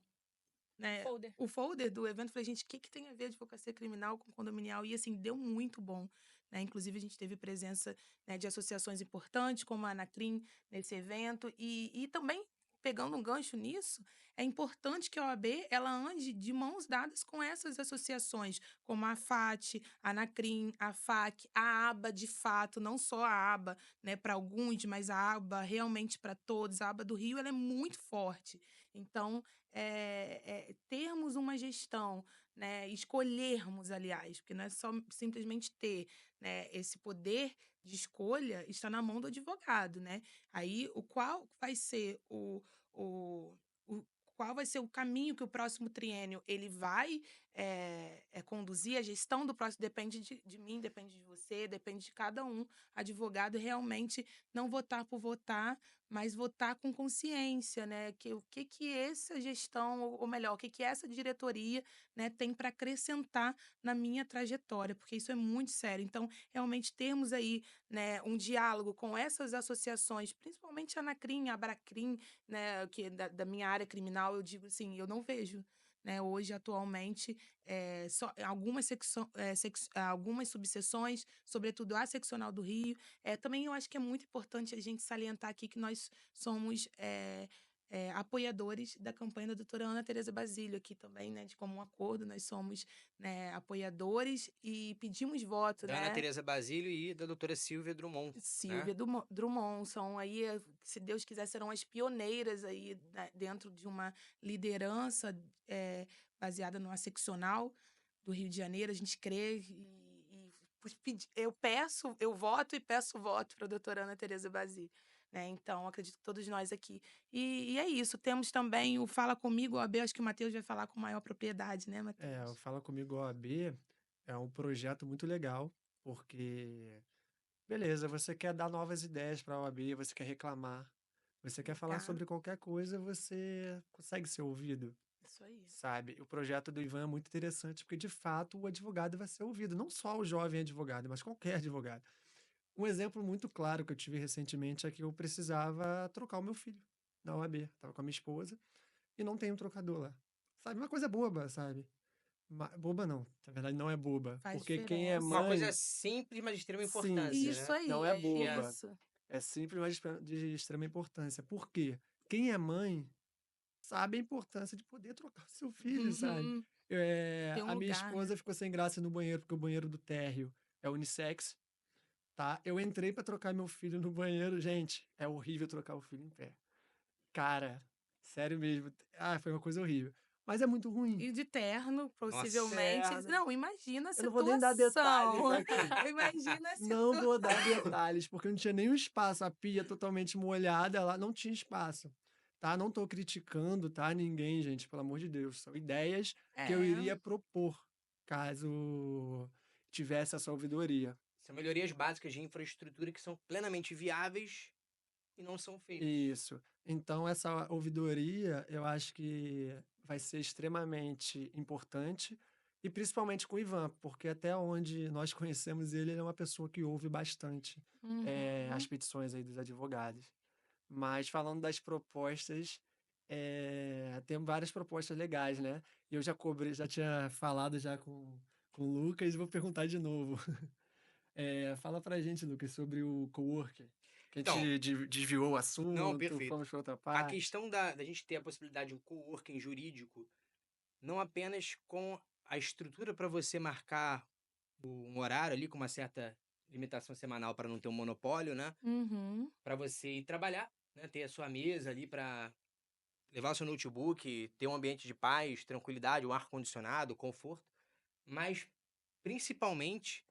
né, Folder. o folder do evento, eu falei, gente, o que tem a ver advocacia criminal com condominial? E, assim, deu muito bom, né? Inclusive, a gente teve presença, né, de associações importantes, como a Anacrim, nesse evento. E também, pegando um gancho nisso, é importante que a OAB ela ande de mãos dadas com essas associações, como a FAT, a Anacrim, a FAC, a ABA, de fato, não só a ABA, né, para alguns, mas a ABA realmente para todos. A ABA do Rio, ela é muito forte. Então, termos uma gestão, né, escolhermos, aliás, porque não é só simplesmente ter, né, esse poder de escolha está na mão do advogado, né? Aí, qual vai ser o qual vai ser o caminho que o próximo triênio ele vai conduzir, a gestão do próximo depende de mim, depende de você, depende de cada um. Advogado realmente não votar por votar, mas votar com consciência, né? O que que essa gestão, ou melhor, o que que essa diretoria, né, tem para acrescentar na minha trajetória, porque isso é muito sério. Então, realmente termos aí, né, um diálogo com essas associações, principalmente a Anacrim, a Abracrim, né, que é da minha área criminal, eu digo assim, eu não vejo. Né, hoje, atualmente, só algumas subseções, sobretudo a seccional do Rio. Também eu acho que é muito importante a gente salientar aqui que nós somos apoiadores da campanha da doutora Ana Tereza Basílio aqui também, né? De comum acordo, nós somos, né, apoiadores e pedimos voto, Da Ana né? Tereza Basílio e da doutora Silvia Drummond, né? Silvia Drummond são aí, se Deus quiser, serão as pioneiras aí dentro de uma liderança baseada numa seccional do Rio de Janeiro. A gente crê eu voto e peço voto para a doutora Ana Tereza Basílio. Né? Então, acredito que todos nós aqui. E é isso. Temos também o Fala Comigo, OAB, acho que o Matheus vai falar com maior propriedade, né, O Matheus? Fala Comigo OAB é um projeto muito legal, porque, beleza, você quer dar novas ideias para a OAB, você quer reclamar, você quer falar Legal. sobre qualquer coisa, você consegue ser ouvido, Isso aí. sabe? O projeto do Ivan é muito interessante, porque de fato o advogado vai ser ouvido, não só o jovem advogado, mas qualquer advogado. Um exemplo muito claro que eu tive recentemente é que eu precisava trocar o meu filho na OAB. Tava com a minha esposa e não tem um trocador lá. Sabe? Uma coisa boba, sabe? Boba não, na verdade não é boba. Faz Porque quem é diferença. Uma coisa mãe, simples, mas de extrema sim, importância, Isso né? aí, não é é boba. isso. É simples, mas de extrema importância. Por quê? Quem é mãe sabe a importância de poder trocar o seu filho, sabe? Uhum. Ter um A minha lugar, né? esposa ficou sem graça no banheiro, porque o banheiro do térreo é unissex. Tá? Eu entrei pra trocar meu filho no banheiro, gente, é horrível trocar o filho em pé. Cara, sério mesmo. Ah, foi uma coisa horrível. Mas é muito ruim. E de terno, Nossa. possivelmente. Terno. Não, imagina a Eu não vou nem dar detalhes situação. aqui. Imagina a Não situação. vou dar detalhes, porque não tinha nenhum espaço. A pia totalmente molhada, lá não tinha espaço. Tá? Não tô criticando, tá? Ninguém, gente, pelo amor de Deus. São ideias que eu É, iria propor, caso tivesse essa ouvidoria. São melhorias básicas de infraestrutura que são plenamente viáveis e não são feitas. Isso. Então, essa ouvidoria, eu acho que vai ser extremamente importante, e principalmente com o Ivan, porque até onde nós conhecemos ele, ele é uma pessoa que ouve bastante as uhum. petições aí dos advogados. Mas falando das propostas, tem várias propostas legais, né? E eu já cobrei, já tinha falado já com o Lucas, e vou perguntar de novo. Fala pra gente, Lucas, sobre o coworking. Que a Então, gente desviou o não, assunto, perfeito. fomos para outra A parte. questão da gente ter a possibilidade de um coworking jurídico, não apenas com a estrutura para você marcar um horário ali com uma certa limitação semanal para não ter um monopólio, né? Uhum. Para você ir trabalhar, né? Ter a sua mesa ali para levar o seu notebook, ter um ambiente de paz, tranquilidade, um ar-condicionado, conforto, mas principalmente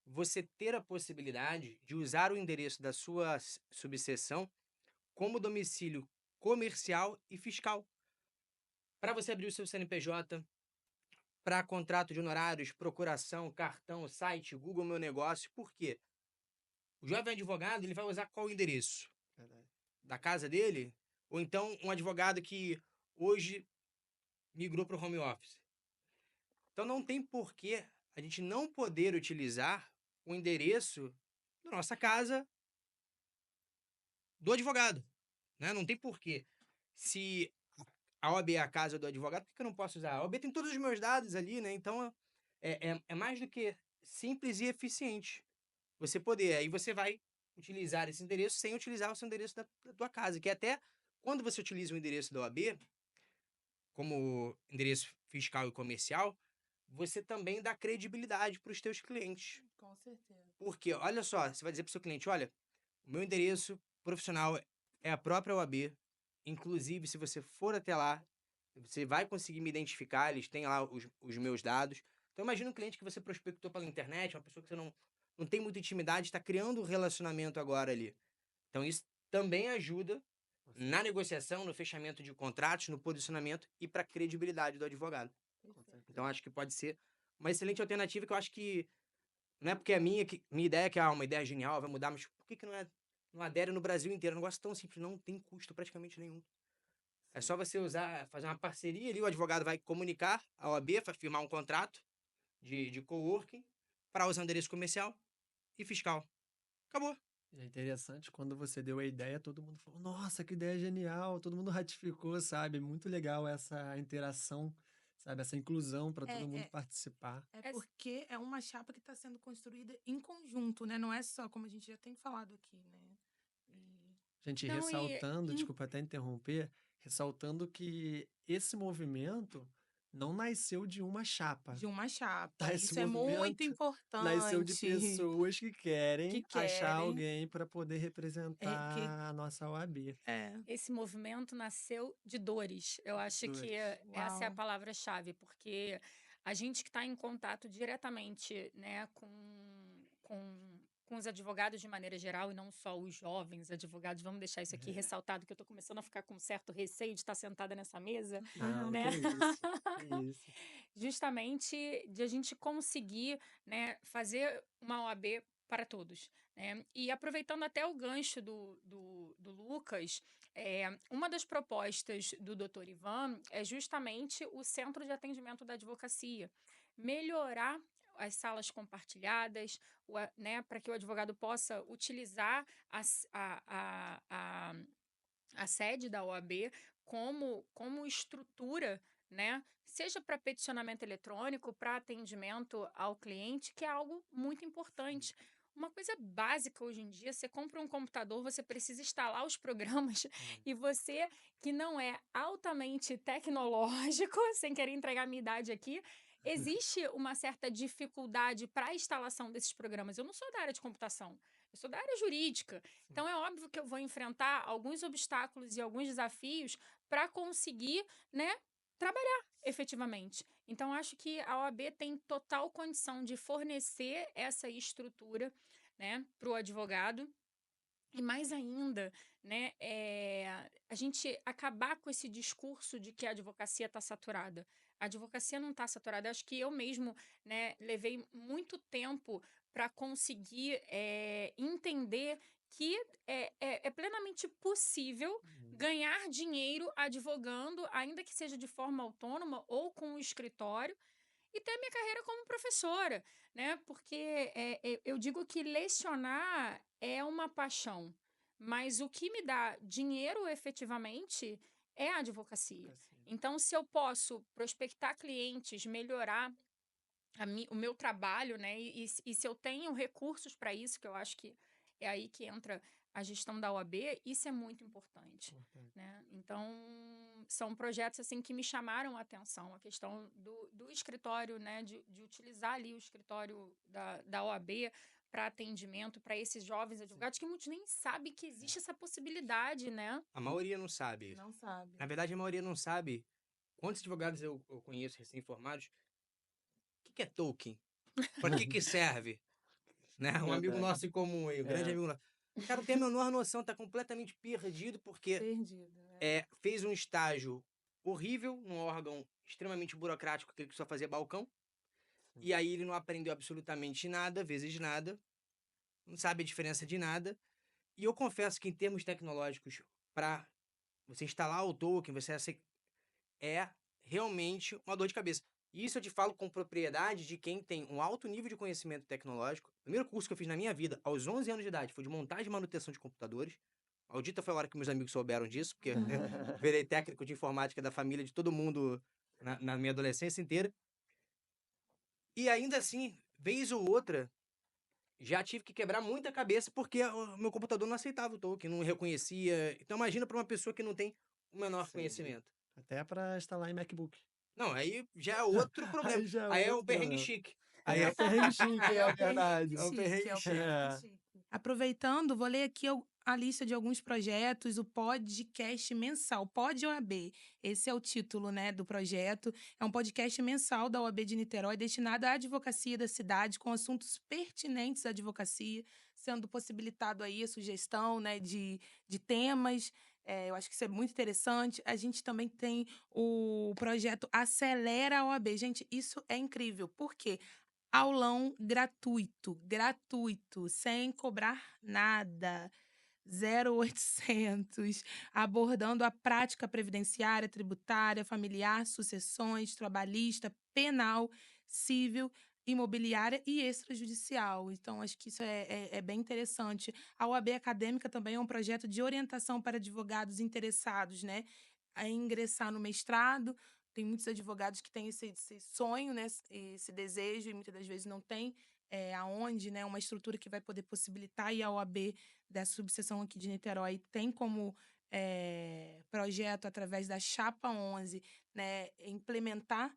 você ter a possibilidade de usar o endereço da sua subseção como domicílio comercial e fiscal. Para você abrir o seu CNPJ, para contrato de honorários, procuração, cartão, site, Google Meu Negócio. Por quê? O jovem advogado ele vai usar qual endereço? Verdade. Da casa dele? Ou então um advogado que hoje migrou para o home office? Então não tem porquê a gente não poder utilizar o endereço da nossa casa do advogado, né? Não tem porquê. Se a OAB é a casa do advogado, por que eu não posso usar? A OAB tem todos os meus dados ali, né? Então é mais do que simples e eficiente você poder. Aí você vai utilizar esse endereço sem utilizar o seu endereço da tua casa, que até quando você utiliza o endereço da OAB como endereço fiscal e comercial, você também dá credibilidade para os teus clientes. Com certeza. Porque, olha só, você vai dizer para o seu cliente, olha, o meu endereço profissional é a própria OAB. Inclusive, se você for até lá, você vai conseguir me identificar, eles têm lá os meus dados. Então, imagina um cliente que você prospectou pela internet, uma pessoa que você não tem muita intimidade, está criando um relacionamento agora ali. Então, isso também ajuda na negociação, no fechamento de contratos, no posicionamento e para a credibilidade do advogado. Perfeito. Então, acho que pode ser uma excelente alternativa que eu acho que não é porque é minha ideia que é uma ideia genial, vai mudar, mas por que não adere no Brasil inteiro? É um negócio tão simples, não tem custo praticamente nenhum. É só você fazer uma parceria ali, o advogado vai comunicar a OAB, vai firmar um contrato de coworking para usar o endereço comercial e fiscal. Acabou. E é interessante, quando você deu a ideia, todo mundo falou, nossa, que ideia genial, todo mundo ratificou, sabe? Muito legal essa interação, sabe? Essa inclusão para todo mundo É, participar. é É, porque é uma chapa que está sendo construída em conjunto, né? Não é só, como a gente já tem falado aqui, né? E Gente, não, ressaltando, desculpa até interromper, ressaltando que esse movimento não nasceu de uma chapa, de uma chapa. tá? Esse Isso é muito movimento nasceu de importante. pessoas que Que querem achar querem. alguém para poder Que, representar a nossa OAB. esse movimento nasceu de dores. Eu acho que Dores. essa é a uau. palavra-chave, porque a gente que está em contato diretamente, né, com os advogados de maneira geral, e não só os jovens advogados, vamos deixar isso aqui ressaltado, que eu estou começando a ficar com um certo receio de estar sentada nessa mesa, Não, né? que isso, que isso. Justamente de a gente conseguir, né, fazer uma OAB para todos, né? E aproveitando até o gancho do Lucas, uma das propostas do Dr. Ivan é justamente o Centro de Atendimento da Advocacia, melhorar as salas compartilhadas, né, para que o advogado possa utilizar a sede da OAB como estrutura, né? Seja para peticionamento eletrônico, para atendimento ao cliente, que é algo muito importante. Uma coisa básica hoje em dia, você compra um computador, você precisa instalar os programas e você que não é altamente tecnológico, sem querer entregar minha idade aqui, existe uma certa dificuldade para a instalação desses programas. Eu não sou da área de computação, eu sou da área jurídica. Então, é óbvio que eu vou enfrentar alguns obstáculos e alguns desafios para conseguir, né, trabalhar efetivamente. Então, acho que a OAB tem total condição de fornecer essa estrutura, né, para o advogado. E mais ainda, né, a gente acabar com esse discurso de que a advocacia está saturada. A advocacia não está saturada. Acho que eu mesmo, né, levei muito tempo para conseguir entender que é plenamente possível ganhar dinheiro advogando, ainda que seja de forma autônoma ou com um escritório, e ter minha carreira como professora, né? Porque eu digo que lecionar é uma paixão, mas o que me dá dinheiro efetivamente é a advocacia. Assim, Então, se eu posso prospectar clientes, melhorar o meu trabalho, né? E se eu tenho recursos para isso, que eu acho que é aí que entra a gestão da OAB, isso é muito importante, importante. né? Então, são projetos assim que me chamaram a atenção, a questão do escritório, né? De utilizar ali o escritório da OAB para atendimento para esses jovens advogados que muitos nem sabem que existe essa possibilidade, né? A maioria não sabe. Não sabe. Na verdade, a maioria não sabe. Quantos advogados eu conheço recém-formados? O que é token? Para que serve? Né? Um amigo Verdade. nosso em comum aí, um grande É. amigo nosso. O cara não tem a menor noção, tá completamente perdido porque Perdido, né? fez um estágio horrível num órgão extremamente burocrático que ele só fazia balcão. E aí ele não aprendeu absolutamente nada, vezes nada, não sabe a diferença de nada. E eu confesso que em termos tecnológicos, para você instalar o token, é realmente uma dor de cabeça. E isso eu te falo com propriedade de quem tem um alto nível de conhecimento tecnológico. O primeiro curso que eu fiz na minha vida, aos 11 anos de idade, foi de montagem e manutenção de computadores. Maldita foi a hora que meus amigos souberam disso, porque eu virei técnico de informática da família de todo mundo na minha adolescência inteira. E ainda assim, vez ou outra, já tive que quebrar muita cabeça porque o meu computador não aceitava o token, não reconhecia. Então imagina para uma pessoa que não tem o menor Sim. conhecimento. Até para instalar em MacBook. Não, aí já é outro problema. Aí já é Aí é o outro perrengue problema. chique. Aí Aí é é o perrengue chique, é a verdade. É o perrengue É o chique. perrengue chique. Aproveitando, vou ler aqui a lista de alguns projetos, o podcast mensal, Pod OAB. Esse é o título, né, do projeto. É um podcast mensal da OAB de Niterói destinado à advocacia da cidade com assuntos pertinentes à advocacia, sendo possibilitado aí a sugestão, né, de temas. Eu acho que isso é muito interessante. A gente também tem o projeto Acelera a OAB. Gente, isso é incrível. Por quê? Aulão gratuito, sem cobrar nada. 0800, abordando a prática previdenciária, tributária, familiar, sucessões, trabalhista, penal, civil, imobiliária e extrajudicial. Então, acho que isso é bem interessante. A OAB Acadêmica também é um projeto de orientação para advogados interessados, né, a ingressar no mestrado. Tem muitos advogados que têm esse sonho, né, esse desejo, e muitas das vezes não tem aonde, né, uma estrutura que vai poder possibilitar, e a OAB dessa subseção aqui de Niterói tem como projeto, através da Chapa 11, né, implementar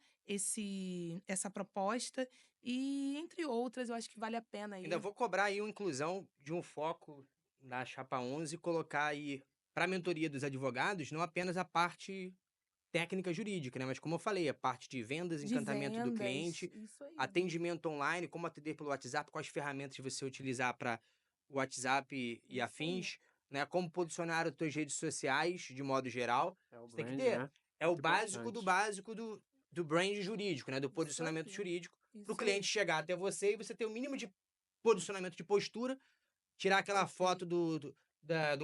essa proposta, e entre outras, eu acho que vale a pena aí. Ainda vou cobrar aí uma inclusão de um foco da Chapa 11 e colocar aí para a mentoria dos advogados, não apenas a parte técnica jurídica, né? Mas como eu falei, a parte de vendas, De encantamento do vendas, cliente, isso aí. atendimento online, como atender pelo WhatsApp, quais ferramentas você utilizar para o WhatsApp e Isso aí. afins, né? Como posicionar as tuas redes sociais de modo geral. É o Você tem que brand, ter. né? É o Muito básico importante. do brand jurídico, né? Do Isso posicionamento aí. jurídico, para o Isso cliente aí. chegar até você e você ter o mínimo de posicionamento de postura, tirar aquela foto do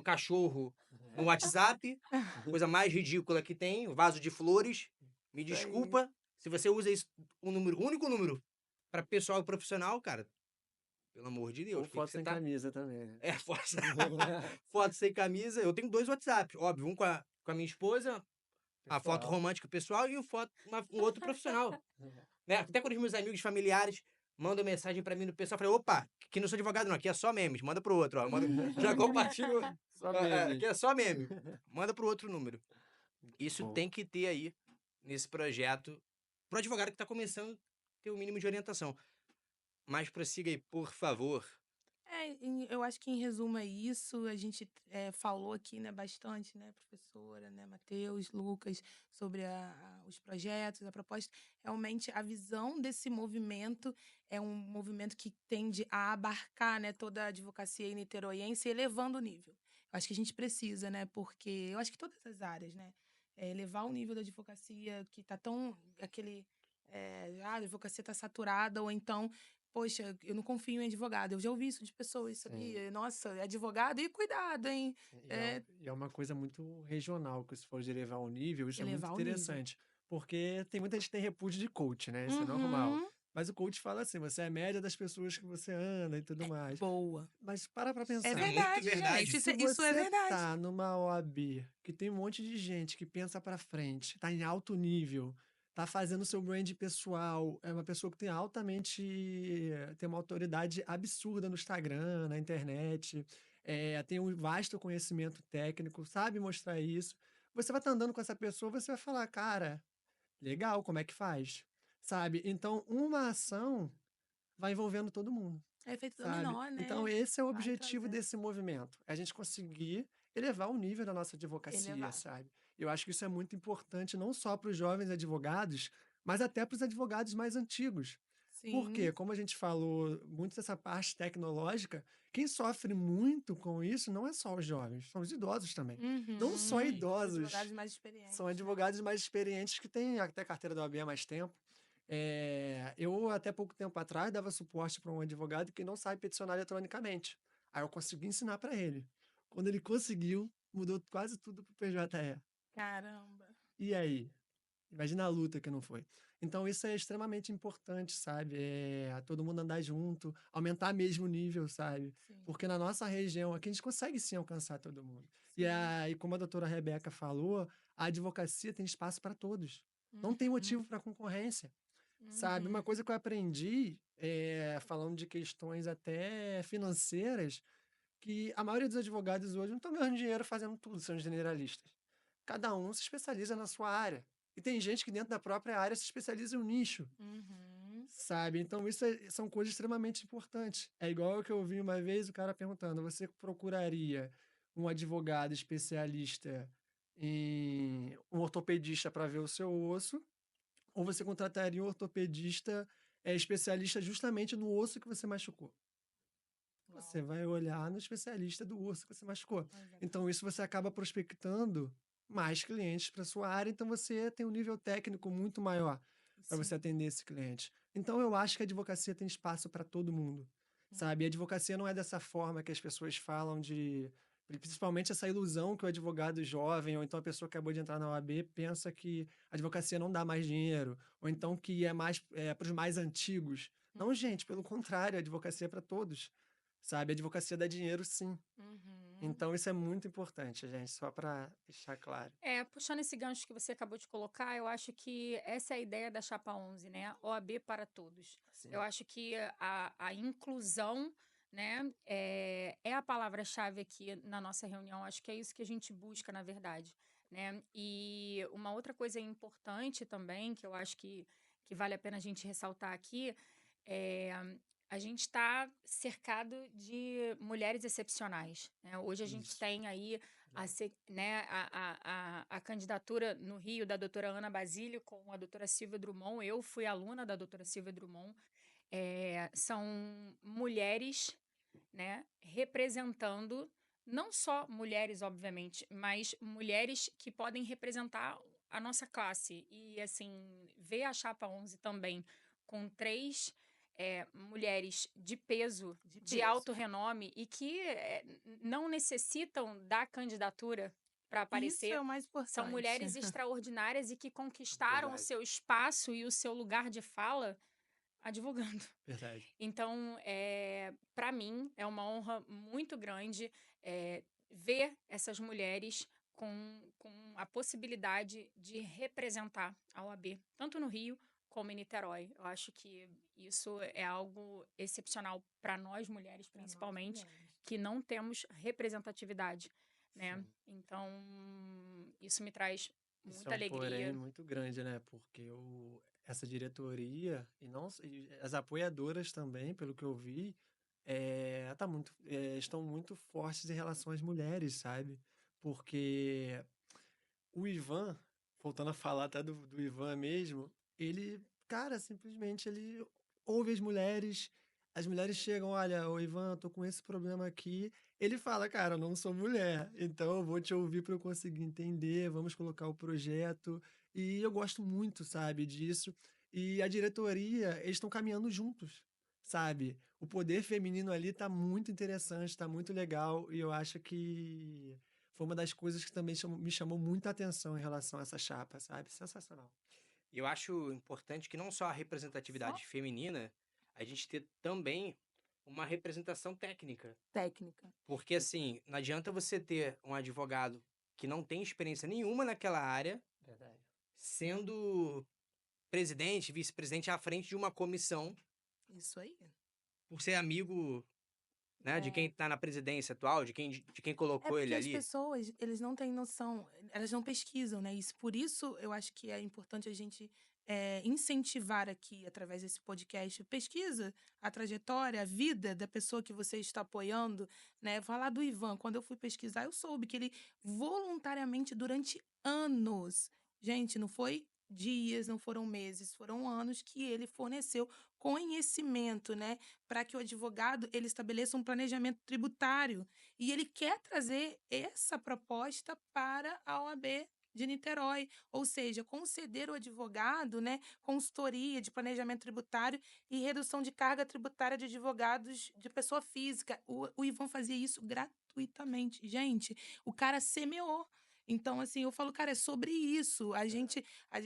cachorro no WhatsApp, coisa mais ridícula que tem, o vaso de flores. Me Isso aí. desculpa, se você usa isso, o único número para pessoal e profissional, cara, pelo amor de Deus, Ou por que foto você sem tá... camisa também, né? foto sem camisa. Eu tenho 2 WhatsApp, óbvio, um com a minha esposa, a foto Pessoal. romântica pessoal e um outro profissional. Né? Até quando os meus amigos familiares mandam mensagem pra mim no pessoal, eu falei, opa, que não sou advogado não, aqui é só memes, manda pro outro, ó. Já compartilho, Só aqui meme. é só meme, manda pro outro número. Isso Bom. tem que ter aí, nesse projeto, pro advogado que tá começando, ter o mínimo de orientação. Mas prossiga aí, por favor. Eu acho que em resumo é isso. A gente falou aqui, né, bastante, né, professora, né, Matheus, Lucas, sobre os projetos, a proposta. Realmente, a visão desse movimento é um movimento que tende a abarcar, né, toda a advocacia niteroiense, elevando o nível. Eu acho que a gente precisa, né, porque eu acho que todas as áreas, né, elevar o nível da advocacia que está tão a advocacia está saturada, ou então, poxa, eu não confio em advogado. Eu já ouvi isso de pessoas, Sim. sabia? Nossa, é advogado e cuidado, hein? E é uma coisa muito regional, que se for de elevar o nível, isso é muito Elevar o nível. interessante. Porque tem muita gente que tem repúdio de coach, né? Isso é normal. Uhum. Mas o coach fala assim, você é a média das pessoas que você anda e tudo mais. Boa. Mas para É pensar. muito verdade, verdade. gente. Se Isso é você verdade. tá numa OAB, que tem um monte de gente que pensa para frente, tá em alto nível, tá fazendo seu brand pessoal, é uma pessoa que tem uma autoridade absurda no Instagram, na internet, tem um vasto conhecimento técnico, sabe mostrar isso. Você vai estar andando com essa pessoa, você vai falar, cara, legal, como é que faz? Sabe? Então, uma ação vai envolvendo todo mundo. É efeito sabe? dominó, Então, né? esse é o Vai objetivo trazendo. desse movimento, é a gente conseguir elevar o nível da nossa advocacia, Elevar. sabe? Eu acho que isso é muito importante não só para os jovens advogados, mas até para os advogados mais antigos. Porque, Sim. como a gente falou muito dessa parte tecnológica, quem sofre muito com isso não é só os jovens, são os idosos também. Não só Uhum. Os idosos, advogados mais são experientes, né? advogados mais experientes que têm até carteira da OAB há mais tempo. Eu, até pouco tempo atrás, dava suporte para um advogado que não sabe peticionar eletronicamente. Aí eu consegui ensinar para ele. Quando ele conseguiu, mudou quase tudo para o PJE. Caramba. E aí? Imagina a luta que não foi. Então, isso é extremamente importante, sabe? Todo mundo andar junto, aumentar mesmo o nível, sabe? Sim. Porque na nossa região aqui a gente consegue sim alcançar todo mundo. Sim. E como a doutora Rebeca falou, a advocacia tem espaço para todos. Não tem Uhum. motivo para concorrência, sabe? Uma Uhum. coisa que eu aprendi, falando de questões até financeiras, que a maioria dos advogados hoje não estão ganhando dinheiro fazendo tudo, são generalistas. Cada um se especializa na sua área. E tem gente que dentro da própria área se especializa em um nicho, Uhum. sabe? Então isso são coisas extremamente importantes. É igual o que eu ouvi uma vez o cara perguntando: você procuraria um advogado especialista em um ortopedista para ver o seu osso, ou você contrataria um ortopedista especialista justamente no osso que você machucou? Uau. Você vai olhar no especialista do osso que você machucou. Então, Exatamente. isso você acaba prospectando mais clientes para sua área, então você tem um nível técnico muito maior para você Sim. atender esse cliente. Então, eu acho que a advocacia tem espaço para todo mundo, sabe? A advocacia não é dessa forma que as pessoas falam de... Principalmente essa ilusão que o advogado jovem, ou então a pessoa que acabou de entrar na OAB, pensa que a advocacia não dá mais dinheiro, ou então que é mais para os mais antigos. Não, gente, pelo contrário, a advocacia é para todos. Sabe, a advocacia dá dinheiro sim. Uhum. Então isso é muito importante, gente, só para deixar claro. Puxando esse gancho que você acabou de colocar, eu acho que essa é a ideia da Chapa 11, né? OAB para todos. Sim. Eu acho que a inclusão, né, é a palavra-chave aqui na nossa reunião. Acho que é isso que a gente busca, na verdade, né? E uma outra coisa importante também, que eu acho que vale a pena a gente ressaltar aqui, é a gente está cercado de mulheres excepcionais, né? Hoje a gente Isso. tem aí né, a candidatura no Rio da doutora Ana Basílio com a doutora Silvia Drummond. Eu fui aluna da doutora Silvia Drummond. São mulheres, né, representando não só mulheres, obviamente, mas mulheres que podem representar a nossa classe. E, assim, ver a Chapa 11 também com três mulheres de peso, De de peso. alto renome e que não necessitam da candidatura para Isso é aparecer. o mais São importante. mulheres extraordinárias e que conquistaram o Verdade, seu espaço e o seu lugar de fala advogando. verdade. Então, para mim, é uma honra muito grande ver essas mulheres com a possibilidade de representar a OAB, tanto no Rio como em Niterói. Eu acho que isso é algo excepcional para nós mulheres, Para nós principalmente, mulheres. que não temos representatividade, né? Sim. Então, isso me traz Isso é muita um porém alegria. muito grande, né? Porque essa diretoria e as apoiadoras também, pelo que eu vi, estão muito fortes em relação às mulheres, sabe? Porque o Ivan, voltando a falar até do Ivan mesmo, ele, cara, simplesmente ele ouve as mulheres chegam, olha, ô Ivan, eu tô com esse problema aqui. Ele fala, cara, eu não sou mulher, então eu vou te ouvir para eu conseguir entender, vamos colocar o projeto. E eu gosto muito, sabe, disso. E a diretoria, eles estão caminhando juntos, sabe? O poder feminino ali tá muito interessante, tá muito legal, e eu acho que foi uma das coisas que também me chamou muita atenção em relação a essa chapa, sabe? Sensacional. E eu acho importante que não só a Só representatividade feminina, a gente ter também uma representação técnica. técnica. Porque, assim, não adianta você ter um advogado que não tem experiência nenhuma naquela área, Verdade. sendo presidente, vice-presidente à frente de uma comissão, Isso aí. por ser amigo, né, de quem É. está na presidência atual, de quem É colocou ele porque as ali. pessoas, eles não têm noção, elas não pesquisam, né? Isso, por isso eu acho que é importante a gente incentivar aqui, através desse podcast, pesquisa a trajetória, a vida da pessoa que você está apoiando, né? Falar do Ivan, quando eu fui pesquisar, eu soube que ele voluntariamente, durante anos, gente, não foi dias, não foram meses, foram anos que ele forneceu conhecimento, né, para que o advogado ele estabeleça um planejamento tributário. E ele quer trazer essa proposta para a OAB de Niterói, ou seja, conceder ao advogado, né, consultoria de planejamento tributário e redução de carga tributária de advogados de pessoa física. O Ivan fazia isso gratuitamente. Gente, o cara semeou. Então, assim, eu falo, cara, é sobre isso.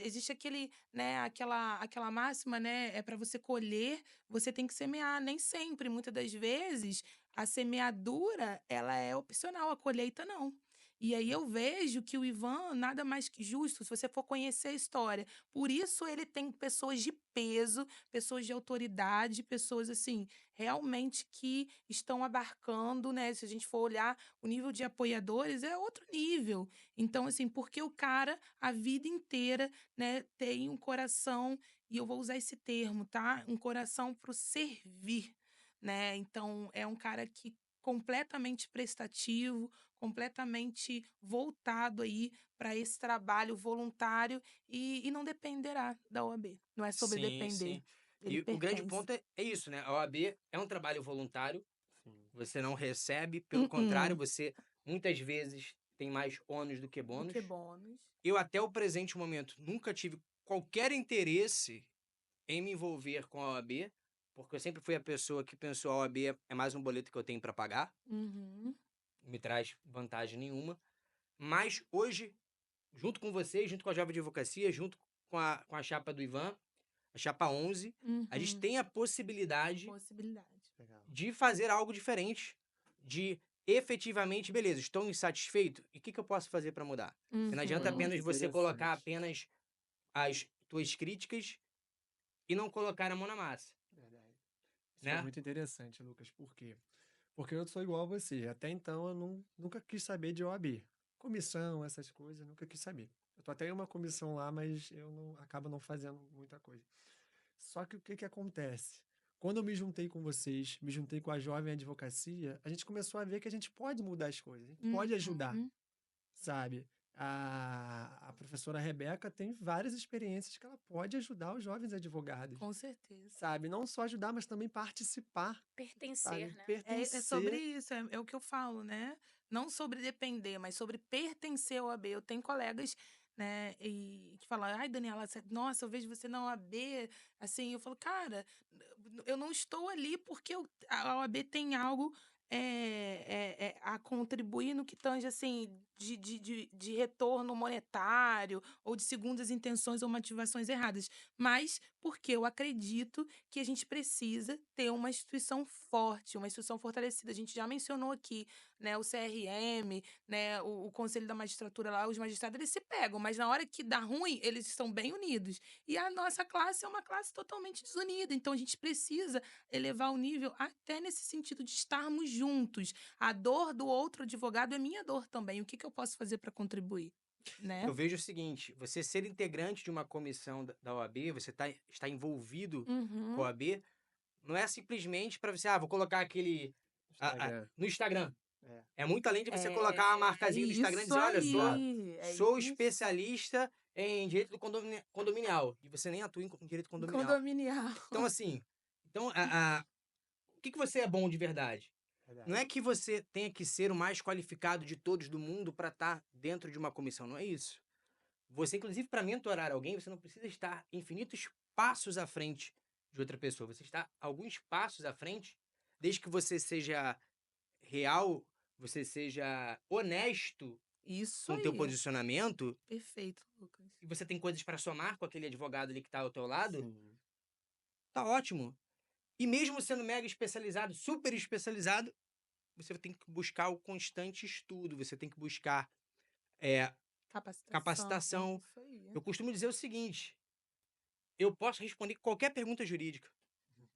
Existe aquele, né, aquela máxima, né, é para você colher, você tem que semear. Nem sempre, muitas das vezes, a semeadura, ela é opcional, a colheita não. E aí eu vejo que o Ivan nada mais que justo, se você for conhecer a história. Por isso ele tem pessoas de peso, pessoas de autoridade, pessoas assim, realmente que estão abarcando, né? Se a gente for olhar o nível de apoiadores, é outro nível. Então, assim, porque o cara, a vida inteira, né, tem um coração, e eu vou usar esse termo, tá? Um coração para o servir, né? Então, é um cara que completamente prestativo, completamente voltado aí para esse trabalho voluntário e não dependerá da OAB. Não é sobre Sim, depender. sim. Ele E o grande pertence. ponto é isso, né? A OAB é um trabalho voluntário, Sim. você não recebe, pelo contrário, Uh-uh. você muitas vezes tem mais ônus do que Do que bônus. bônus. Eu, até o presente momento, nunca tive qualquer interesse em me envolver com a OAB, porque eu sempre fui a pessoa que pensou a OAB é mais um boleto que eu tenho para pagar, Uhum. não me traz vantagem nenhuma. Mas hoje, junto com vocês, junto com a Jovem Advocacia, junto com a chapa do Ivan, a chapa 11, a gente Uhum. tem a possibilidade Possibilidade. Legal. de fazer algo diferente, de efetivamente, beleza, estou insatisfeito, e o que eu posso fazer para mudar? Porque não adianta Uhum. apenas você colocar Interessante. apenas as tuas críticas e não colocar a mão na massa, Verdade. Isso foi né? muito interessante, Lucas. Por quê? Porque eu sou igual a você. Até então eu nunca quis saber de OAB. Comissão, essas coisas, eu nunca quis saber. Eu tô até em uma comissão lá, mas eu não acabo não fazendo muita coisa. Só que o que que acontece? Quando eu me juntei com vocês, me juntei com a Jovem Advocacia, a gente começou a ver que a gente pode mudar as coisas, a gente pode ajudar, Uhum. sabe? A professora Rebeca tem várias experiências que ela pode ajudar os jovens advogados, Com certeza. sabe? Não só ajudar, mas também participar, Pertencer, sabe? né? É sobre Pertencer. isso, é o que eu falo, né? Não sobre depender, mas sobre pertencer ao AB. Eu tenho colegas, né, que falam, ai, Daniela, nossa, eu vejo você na OAB, assim, eu falo, cara, eu não estou ali porque a OAB tem algo a contribuir no que tange, assim, de retorno monetário ou de segundas intenções ou motivações erradas, mas porque eu acredito que a gente precisa ter uma instituição forte, uma instituição fortalecida. A gente já mencionou aqui, né, o CRM, né, o Conselho da Magistratura lá, os magistrados, eles se pegam, mas na hora que dá ruim, eles estão bem unidos. E a nossa classe é uma classe totalmente desunida, então a gente precisa elevar o nível até nesse sentido de estarmos juntos. A dor do outro advogado é minha dor também. O que eu posso fazer para contribuir, né? Eu vejo o seguinte, você ser integrante de uma comissão da OAB, você está envolvido com a Uhum. OAB, não é simplesmente para você, vou colocar aquele Instagram. no Instagram. É. É muito além de você colocar uma É marcazinha do Instagram e isso dizer, olha só, aí, é sou isso. especialista em direito do condominial. E você nem atua em direito condominial. Condominial. Então, assim, então, o que você é bom de verdade? Não Verdade. é que você tenha que ser o mais qualificado de todos do mundo para estar dentro de uma comissão, não é isso. Você, inclusive, para mentorar alguém, você não precisa estar infinitos passos à frente de outra pessoa. Você está alguns passos à frente, desde que você seja real, você seja honesto Isso com o teu aí. posicionamento, Perfeito, Lucas. e você tem coisas para somar com aquele advogado ali que está ao teu lado, Sim. tá ótimo. E mesmo sendo mega especializado, super especializado, você tem que buscar o constante estudo, você tem que buscar é, Capacitação. capacitação. Isso aí. Eu costumo dizer o seguinte: eu posso responder qualquer pergunta jurídica,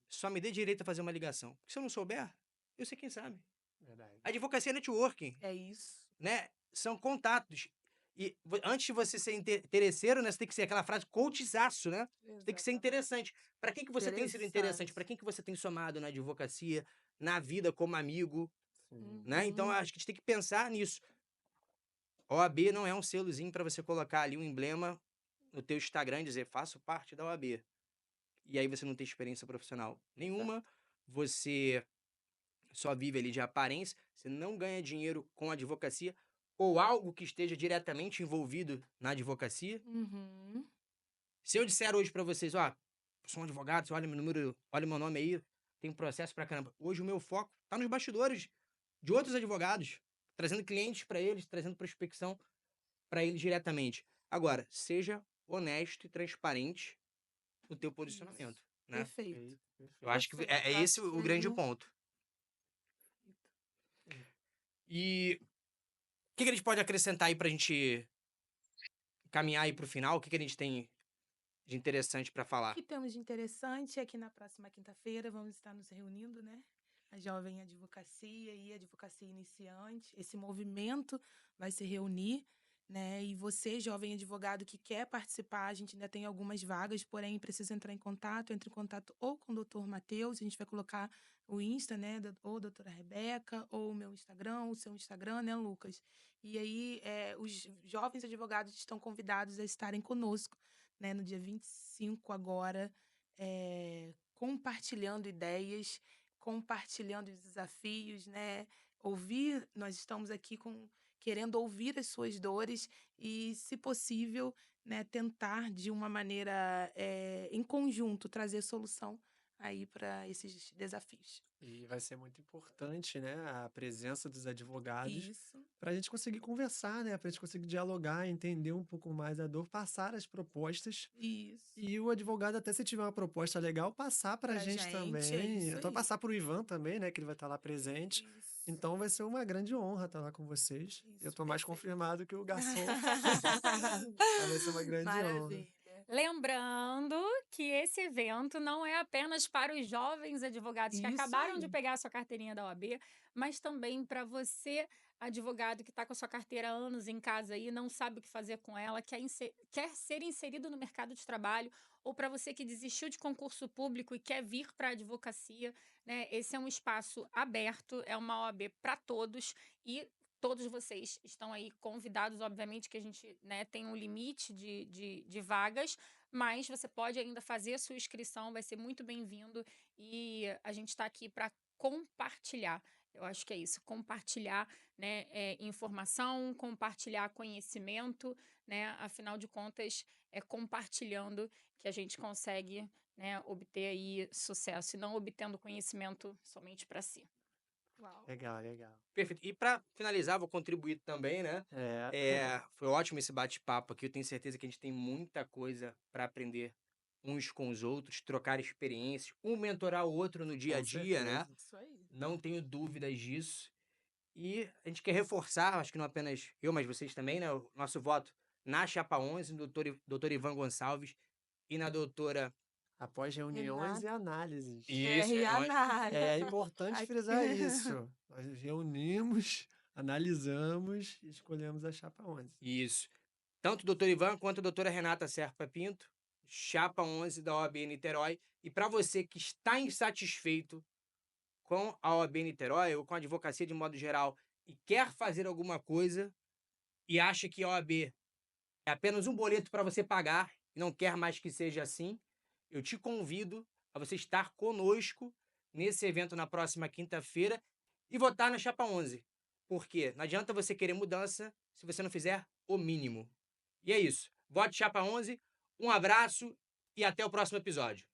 só me dê direito a fazer uma ligação. Porque se eu não souber, eu sei quem sabe. Verdade. A advocacia é networking, É isso. né? São contatos. E antes de você ser interesseiro, né, você tem que ser aquela frase coachzaço, né? Você tem que ser Exatamente. interessante. Para quem que você tem sido interessante? Para Interessante. quem que você tem somado na advocacia, na vida como amigo, Sim. né? Então, eu Uhum. acho que a gente tem que pensar nisso. OAB não é um selozinho para você colocar ali um emblema no teu Instagram e dizer, faço parte da OAB. E aí você não tem experiência profissional nenhuma, você só vive ali de aparência, você não ganha dinheiro com a advocacia ou algo que esteja diretamente envolvido na advocacia. Uhum. Se eu disser hoje pra vocês, ó, sou um advogado, você olha meu número, olha meu nome aí, tem processo pra caramba. Hoje o meu foco tá nos bastidores de outros advogados, trazendo clientes pra eles, trazendo prospecção pra eles diretamente. Agora, seja honesto e transparente no teu Isso. posicionamento, né? Perfeito. Eu acho que Perfeito. é Eu esse acho o que grande aí. ponto. E o que a gente pode acrescentar aí pra gente caminhar aí pro final? O que a gente tem de interessante pra O falar? que temos de interessante é que na próxima quinta-feira vamos estar nos reunindo, né? A Jovem Advocacia e Advocacia Iniciante. Esse movimento vai se reunir, né? E você, jovem advogado que quer participar, a gente ainda tem algumas vagas, porém precisa entrar em contato. Entre em contato ou com o doutor Matheus, a gente vai colocar o Insta, né? Ou doutora Rebeca, ou o meu Instagram, o seu Instagram, né, Lucas? E aí, os jovens advogados estão convidados a estarem conosco, né, no dia 25 agora, compartilhando ideias, compartilhando os desafios, né? Nós estamos aqui querendo ouvir as suas dores e, se possível, né, tentar de uma maneira em conjunto trazer solução aí para esses desafios. E vai ser muito importante, né, a presença dos advogados Isso, para a gente conseguir conversar, né, para a gente conseguir dialogar, entender um pouco mais a dor, passar as propostas isso. e o advogado, até se tiver uma proposta legal, passar para a Pra gente gente, é também. isso Então, aí. passar para o Ivan também, né, que ele vai estar lá presente. Isso, Então, vai ser uma grande honra estar lá com vocês. Eu isso, estou mais perfeito. confirmado que o garçom. Mas vai ser uma grande honra. Maravilha. Lembrando que esse evento não é apenas para os jovens advogados que Isso acabaram de aí. pegar a sua carteirinha da OAB, mas também para você, advogado que está com a sua carteira há anos em casa aí, não sabe o que fazer com ela, quer ser inserido no mercado de trabalho, ou para você que desistiu de concurso público e quer vir para a advocacia, né? Esse é um espaço aberto, é uma OAB para todos e todos vocês estão aí convidados, obviamente que a gente, né, tem um limite de vagas, mas você pode ainda fazer a sua inscrição, vai ser muito bem-vindo e a gente está aqui para compartilhar. Eu acho que é isso, compartilhar, né, informação, compartilhar conhecimento, né? Afinal de contas, é compartilhando que a gente consegue, né, obter aí sucesso e não obtendo conhecimento somente para si. Uau. Legal, legal. Perfeito. E para finalizar, vou contribuir também, né? É, Foi ótimo esse bate-papo aqui. Eu tenho certeza que a gente tem muita coisa para aprender uns com os outros, trocar experiências, um mentorar o outro no dia a com dia, né? certeza. Isso aí. Não tenho dúvidas disso. E a gente quer reforçar, acho que não apenas eu, mas vocês também, né? O nosso voto na Chapa 11, no doutor Ivan Gonçalves e na doutora... Após reuniões e Renato. análises. Isso, E análise. É importante Aqui. frisar isso. Nós nos reunimos, analisamos e escolhemos a chapa 11. Isso. Tanto o doutor Ivan quanto a doutora Renata Serpa Pinto, Chapa 11 da OAB Niterói. E para você que está insatisfeito com a OAB Niterói ou com a advocacia de modo geral e quer fazer alguma coisa e acha que a OAB é apenas um boleto para você pagar e não quer mais que seja assim, eu te convido a você estar conosco nesse evento na próxima quinta-feira e votar na Chapa 11. Porque não adianta você querer mudança se você não fizer o mínimo. E é isso. Vote Chapa 11, um abraço e até o próximo episódio.